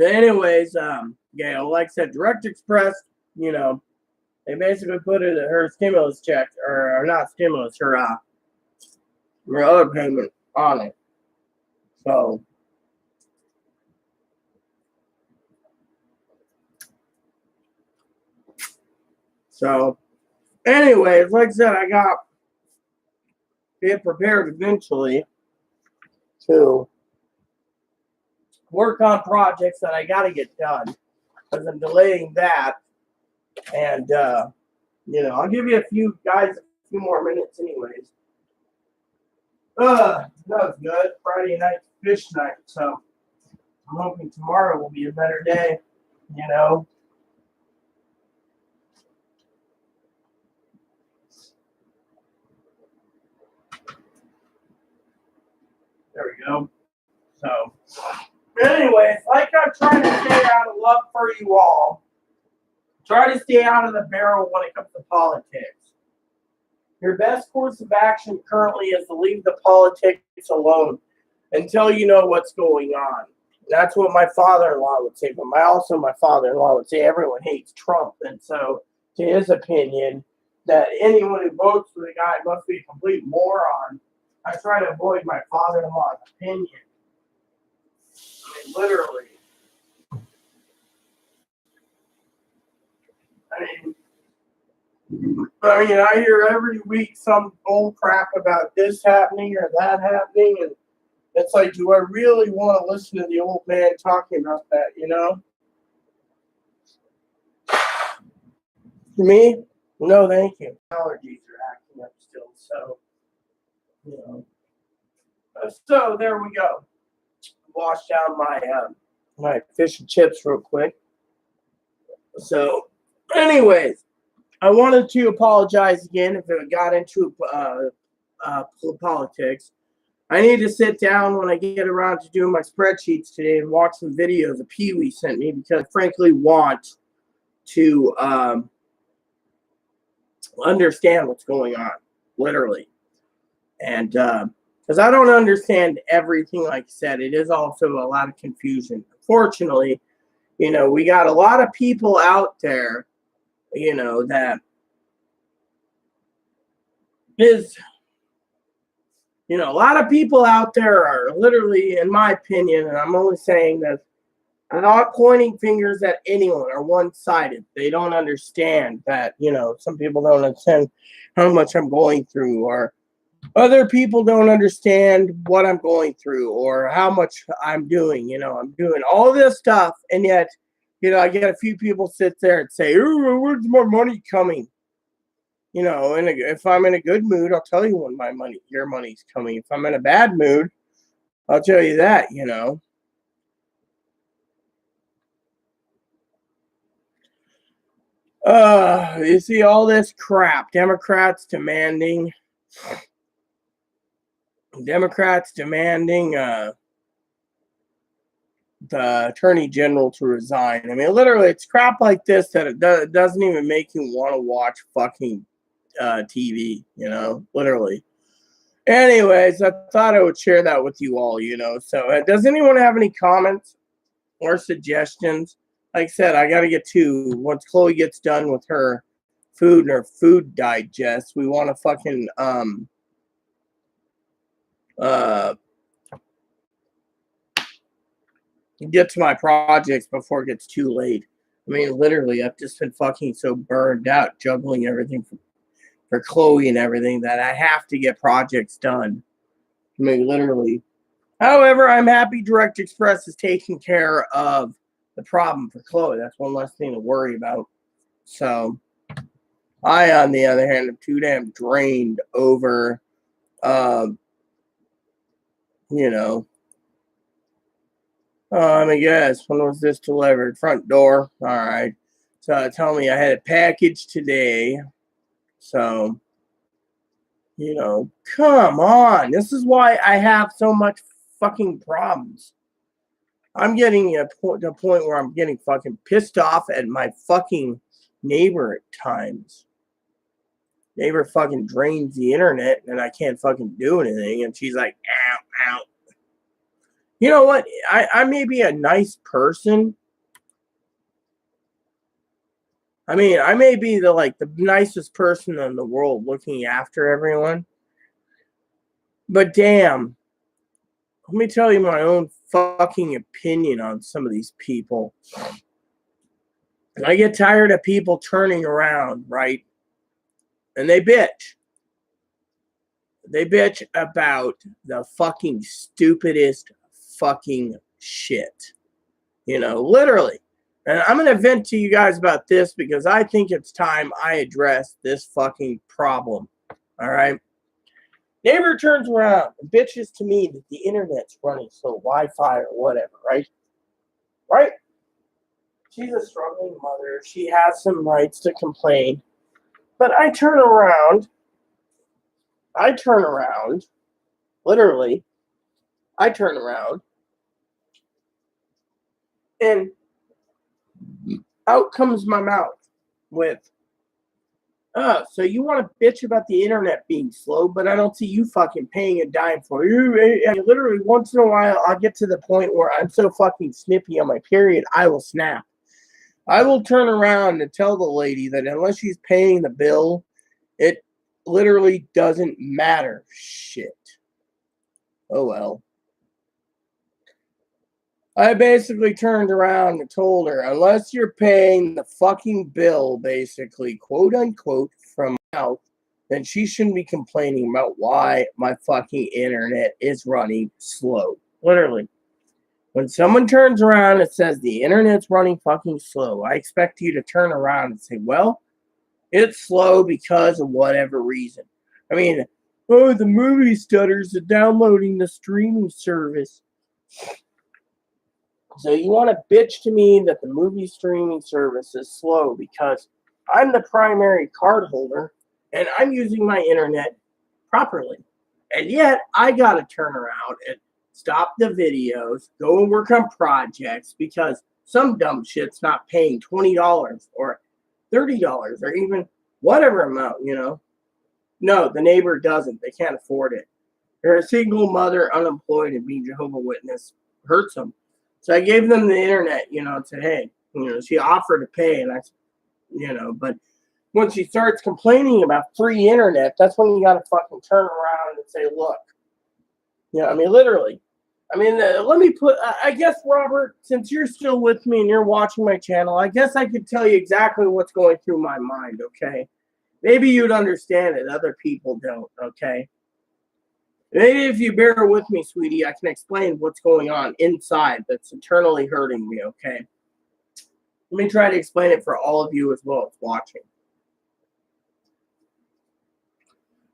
anyways, yeah, like I said, Direct Express, you know, they basically put her stimulus check, or not stimulus, her other payment on it. So, anyways, like I said, I got get prepared eventually to work on projects that I got to get done because I'm delaying that. And, you know, I'll give you a few more minutes anyways. That was good. Friday night, fish night. So I'm hoping tomorrow will be a better day, you know. There we go. So, anyways, like I'm trying to stay out of love for you all. Try to stay out of the barrel when it comes to politics. Your best course of action currently is to leave the politics alone until you know what's going on. That's what my father-in-law would say. But my father-in-law would say everyone hates Trump. And so, to his opinion, that anyone who votes for the guy must be a complete moron. I try to avoid my father-in-law's opinion. I mean, literally. I mean, I hear every week some bull crap about this happening or that happening, and it's like, do I really want to listen to the old man talking about that, you know? Me? No, thank you. Allergies are acting up still, so, you know. So, there we go. Wash down my fish and chips real quick. So, anyways, I wanted to apologize again if it got into politics. I need to sit down when I get around to doing my spreadsheets today and watch some videos that Pee-wee sent me because I frankly want to understand what's going on, literally. And because I don't understand everything, like I said, it is also a lot of confusion. Fortunately, you know, we got a lot of people out there, you know, that is, you know, a lot of people out there are literally, in my opinion, and I'm only saying this, I'm not pointing fingers at anyone or one-sided. They don't understand that, you know, some people don't understand how much I'm going through, or other people don't understand what I'm going through or how much I'm doing. You know, I'm doing all this stuff, and yet, you know, I get a few people sit there and say, "Oh, where's more money coming?" You know, and if I'm in a good mood, I'll tell you when your money's coming. If I'm in a bad mood, I'll tell you that, you know. You see all this crap. Democrats demanding Democrats demanding the attorney general to resign. I mean, literally, it's crap like this that it doesn't even make you want to watch fucking TV, you know, literally. Anyways, I thought I would share that with you all, you know. So, does anyone have any comments or suggestions? Like I said, I got to get to, once Chloe gets done with her food and her food digest, we want to fucking, get to my projects before it gets too late. I mean, literally, I've just been fucking so burned out juggling everything for Chloe and everything that I have to get projects done. I mean, literally. However, I'm happy Direct Express is taking care of the problem for Chloe. That's one less thing to worry about. So, I, on the other hand, am too damn drained over, you know, let me guess, when was this delivered? Front door. All right. So tell me I had a package today. So, you know, come on. This is why I have so much fucking problems. I'm getting to a point where I'm getting fucking pissed off at my fucking neighbor at times. Neighbor fucking drains the internet and I can't fucking do anything. And she's like, ow, ow. You know what? I may be a nice person. I mean, I may be the nicest person in the world looking after everyone. But damn, let me tell you my own fucking opinion on some of these people. I get tired of people turning around, right? And they bitch. They bitch about the fucking stupidest fucking shit. You know, literally. And I'm going to vent to you guys about this because I think it's time I address this fucking problem. All right? Neighbor turns around and bitches to me that the internet's running slow, Wi-Fi or whatever, right? Right? She's a struggling mother. She has some rights to complain. But I turn around, literally, and out comes my mouth with, so you want to bitch about the internet being slow, but I don't see you fucking paying a dime for it. And literally, once in a while, I'll get to the point where I'm so fucking snippy on my period, I will snap. I will turn around and tell the lady that unless she's paying the bill, it literally doesn't matter. Shit. Oh well. I basically turned around and told her, unless you're paying the fucking bill, basically, quote unquote, from my mouth, then she shouldn't be complaining about why my fucking internet is running slow. Literally. When someone turns around and says the internet's running fucking slow, I expect you to turn around and say, well, it's slow because of whatever reason. I mean, oh, the movie stutters are downloading the streaming service. So you want to bitch to me that the movie streaming service is slow because I'm the primary card holder and I'm using my internet properly. And yet I got to turn around and stop the videos, go and work on projects because some dumb shit's not paying $20 or $30 or even whatever amount, you know. No, the neighbor doesn't. They can't afford it. They're a single mother, unemployed, and being Jehovah's Witness hurts them. So I gave them the internet, you know, and said, hey, you know, she offered to pay, and I, you know, but when she starts complaining about free internet, that's when you got to fucking turn around and say, look, you know, I mean, literally. I mean, let me put, I guess, Robert, since you're still with me and you're watching my channel, I guess I could tell you exactly what's going through my mind, okay? Maybe you'd understand it. Other people don't, okay? Maybe if you bear with me, sweetie, I can explain what's going on inside that's internally hurting me, okay? Let me try to explain it for all of you as well as watching.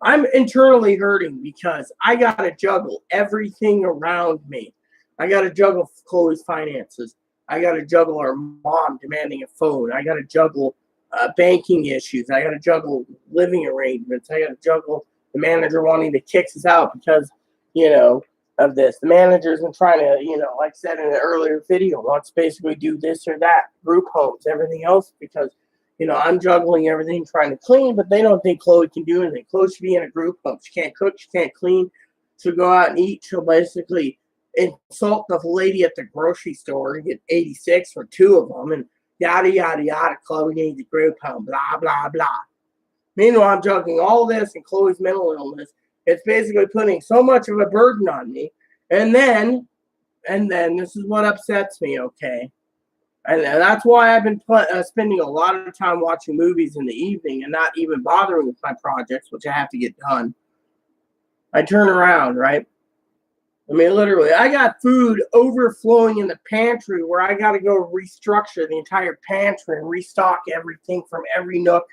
I'm internally hurting because I got to juggle everything around me. I got to juggle Chloe's finances. I got to juggle our mom demanding a phone. I got to juggle banking issues. I got to juggle living arrangements. I got to juggle the manager wanting to kick us out because you know, of this. The manager's been trying to, you know, like I said in an earlier video, wants to basically do this or that, group homes, everything else, because, you know, I'm juggling everything, trying to clean, but they don't think Chloe can do anything. Chloe should be in a group home. She can't cook, she can't clean. She'll go out and eat. She'll basically insult the lady at the grocery store and get 86 for 2 of them, and yada, yada, yada. Chloe needs a group home, blah, blah, blah. Meanwhile, I'm juggling all this and Chloe's mental illness. It's basically putting so much of a burden on me. And then this is what upsets me, okay? And that's why I've been spending a lot of time watching movies in the evening and not even bothering with my projects, which I have to get done. I turn around, right? I mean, literally, I got food overflowing in the pantry where I got to go restructure the entire pantry and restock everything from every nook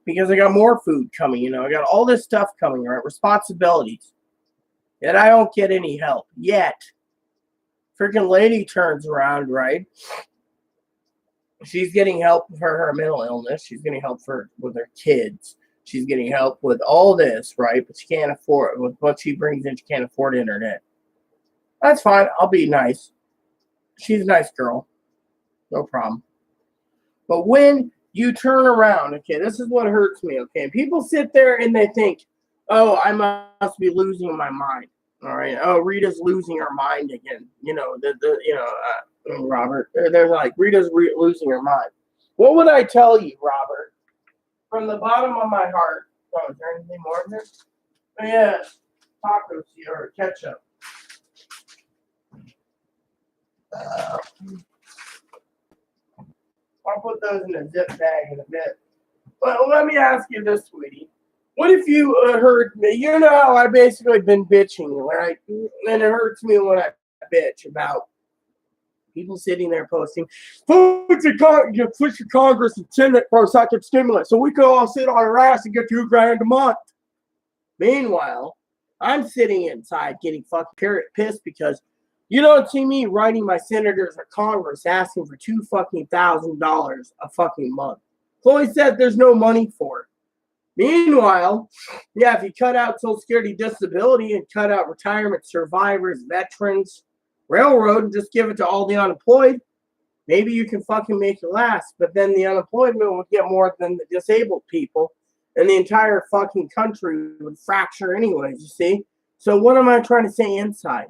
because I got more food coming, you know. I got all this stuff coming, right? Responsibilities. Yet I don't get any help yet. Freaking lady turns around, right? She's getting help for her mental illness. She's getting help with her kids. She's getting help with all this, right? But she can't afford, with what she brings in, she can't afford internet. That's fine. I'll be nice. She's a nice girl. No problem. But when you turn around, okay, this is what hurts me, okay? People sit there and they think, oh, I must be losing my mind. All right. Oh, Rita's losing her mind again. You know, Robert. They're like, Rita's losing her mind. What would I tell you, Robert? From the bottom of my heart. Oh, is there anything more in there? Oh, yeah. Tacos here, or ketchup. I'll put those in a zip bag in a bit. Well, let me ask you this, sweetie. What if you heard me? You know how I basically been bitching, right? And it hurts me when I bitch about people sitting there posting, push your Congress and Senate for a second stimulus so we could all sit on our ass and get $2,000 a month. Meanwhile, I'm sitting inside getting fucking pissed because you don't see me writing my senators or Congress asking for $2,000 a fucking month. Chloe said there's no money for it. Meanwhile, yeah, if you cut out Social Security disability and cut out retirement survivors, veterans, railroad, and just give it to all the unemployed, maybe you can fucking make it last. But then the unemployment would get more than the disabled people, and the entire fucking country would fracture anyways, you see? So what am I trying to say inside?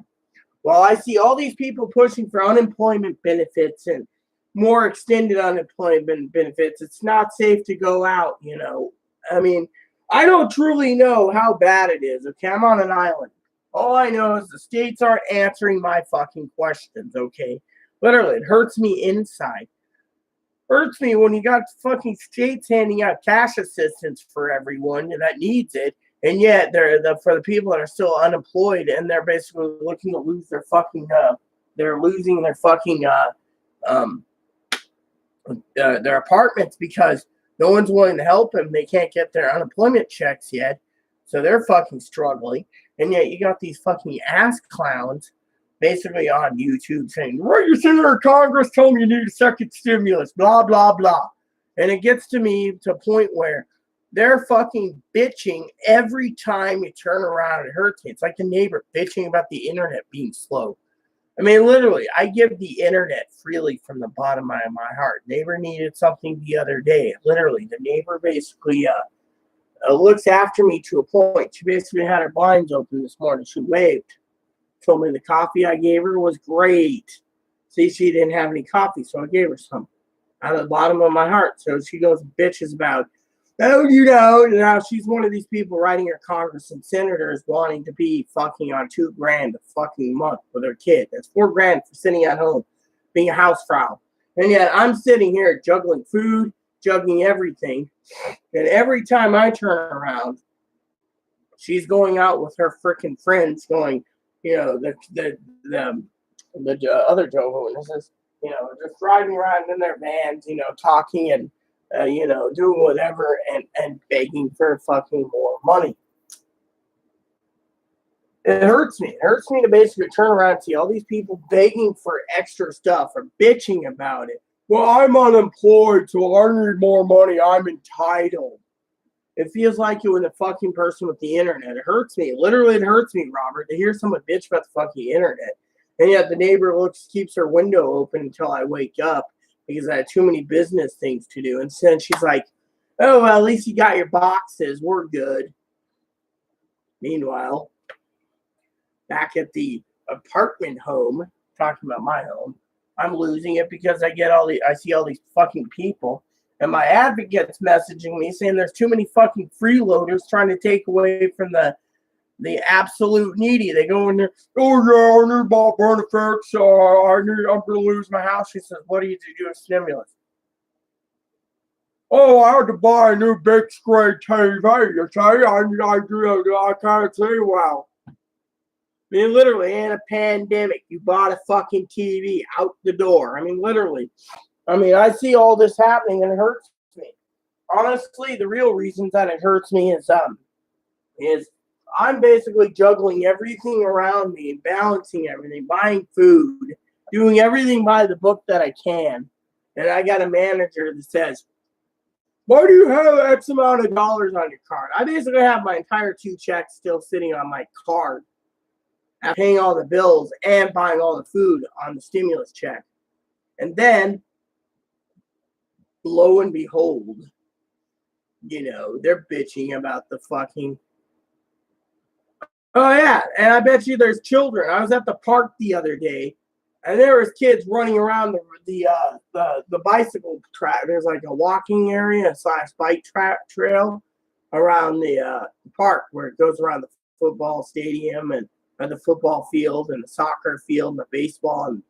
Well, I see all these people pushing for unemployment benefits and more extended unemployment benefits. It's not safe to go out, you know. I mean, I don't truly know how bad it is, okay? I'm on an island. All I know is the states aren't answering my fucking questions, okay? Literally, it hurts me inside. Hurts me when you got fucking states handing out cash assistance for everyone that needs it, and yet for the people that are still unemployed and they're basically looking to lose their fucking they're losing their fucking their apartments because no one's willing to help them. They can't get their unemployment checks yet, so they're fucking struggling. And yet you got these fucking ass clowns basically on YouTube saying, "Right, your senator of Congress told me you need a second stimulus, blah, blah, blah." And it gets to me to a point where they're fucking bitching every time you turn around. It hurts me. It's like the neighbor bitching about the internet being slow. I mean, literally, I give the internet freely from the bottom of my heart. Neighbor needed something the other day. Literally, the neighbor basically looks after me to a point. She basically had her blinds open this morning. She waved. Told me the coffee I gave her was great. See, she didn't have any coffee, so I gave her some out of the bottom of my heart. So she goes bitches about, oh, you know, now she's one of these people writing her Congress and senators wanting to be fucking on $2,000 a fucking month for their kid. That's $4,000 for sitting at home, being a housefrau. And yet I'm sitting here juggling food, juggling everything. And every time I turn around, she's going out with her freaking friends going, you know, the other Jehovah's Witnesses, you know, just driving around in their vans, you know, talking and, you know, doing whatever and begging for fucking more money. It hurts me. It hurts me to basically turn around and see all these people begging for extra stuff or bitching about it. Well, I'm unemployed, so I need more money. I'm entitled. It feels like it when the fucking person with the internet. It hurts me. Literally, it hurts me, Robert, to hear someone bitch about the fucking internet. And yet the neighbor keeps her window open until I wake up because I had too many business things to do. And then she's like, oh, well, at least you got your boxes. We're good. Meanwhile, back at the apartment home, talking about my home, I'm losing it because I see all these fucking people. And my advocate's messaging me saying there's too many fucking freeloaders trying to take away from the absolute needy. They go in there, oh yeah, I need about benefits. I'm going to lose my house. She says, what do you do with stimulus? Oh, I had to buy a new big screen TV. You see, I can't see well. I mean, literally, in a pandemic, you bought a fucking TV out the door. I mean, literally. I mean, I see all this happening and it hurts me. Honestly, the real reasons that it hurts me is I'm basically juggling everything around me and balancing everything, buying food, doing everything by the book that I can. And I got a manager that says, why do you have X amount of dollars on your card? I basically have my entire 2 checks still sitting on my card. I'm paying all the bills and buying all the food on the stimulus check. And then, lo and behold, they're bitching about the fucking... Oh, yeah, and I bet you there's children. I was at the park the other day, and there was kids running around the bicycle track. There's like a walking area / bike trail around the park where it goes around the football stadium and the football field and the soccer field and the baseball and,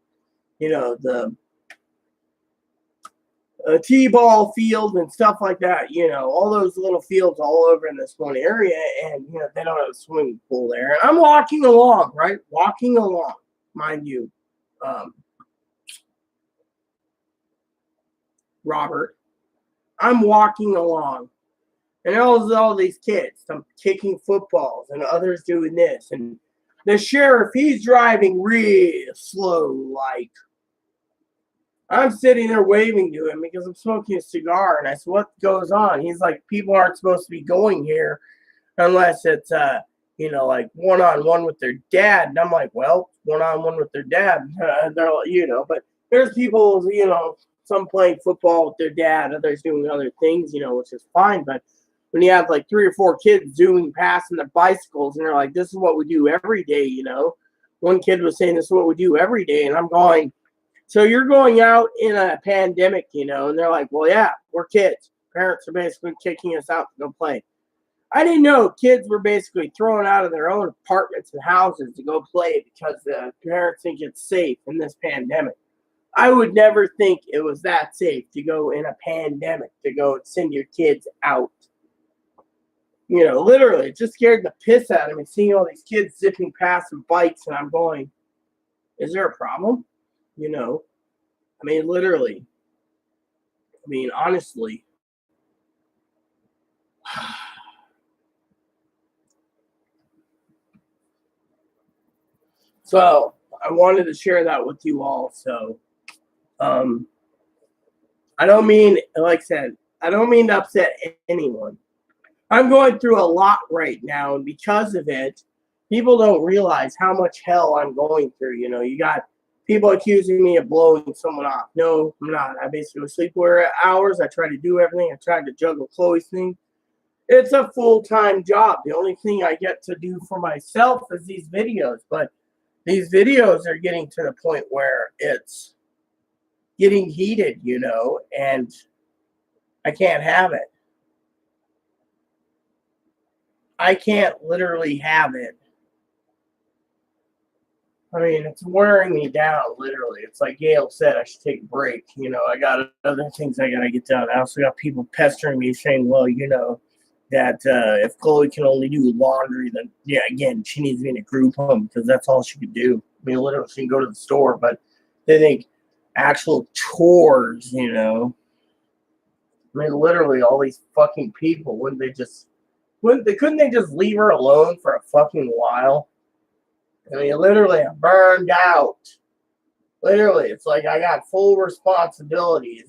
the t-ball field and stuff like that, all those little fields all over in this one area, and, they don't have a swimming pool there. And I'm walking along, right? Walking along, mind you. Robert, I'm walking along, and all these kids, some kicking footballs and others doing this, and the sheriff, he's driving real slow, like. I'm sitting there waving to him because I'm smoking a cigar, and I said, what goes on? He's like, people aren't supposed to be going here unless it's, like one-on-one with their dad. And I'm like, well, one-on-one with their dad. They're like, but there's people, some playing football with their dad, others doing other things, which is fine. But when you have like 3 or 4 kids zooming past on their bicycles, and they're like, this is what we do every day, One kid was saying, this is what we do every day. And I'm going, so you're going out in a pandemic, and they're like, well, yeah, we're kids. Parents are basically kicking us out to go play. I didn't know kids were basically thrown out of their own apartments and houses to go play because the parents think it's safe in this pandemic. I would never think it was that safe to go in a pandemic, to go and send your kids out. Literally, it just scared the piss out of me seeing all these kids zipping past some bikes, and I'm going, is there a problem? I mean, literally. I mean, honestly. So, I wanted to share that with you all. So, I don't mean, like I said, I don't mean to upset anyone. I'm going through a lot right now, and because of it, people don't realize how much hell I'm going through. You got people accusing me of blowing someone off. No, I'm not. I basically sleep hours. I try to do everything. I try to juggle Chloe's thing. It's a full-time job. The only thing I get to do for myself is these videos. But these videos are getting to the point where it's getting heated, and I can't have it. I can't literally have it. I mean, it's wearing me down, literally. It's like Gail said, I should take a break. I got other things I got to get done. I also got people pestering me saying, well, that if Chloe can only do laundry, then, yeah, again, she needs to be in a group home because that's all she can do. I mean, literally, she can go to the store, but they think actual chores, I mean, literally, all these fucking people, couldn't they just leave her alone for a fucking while? I mean, literally, I'm burned out. Literally, it's like I got full responsibilities.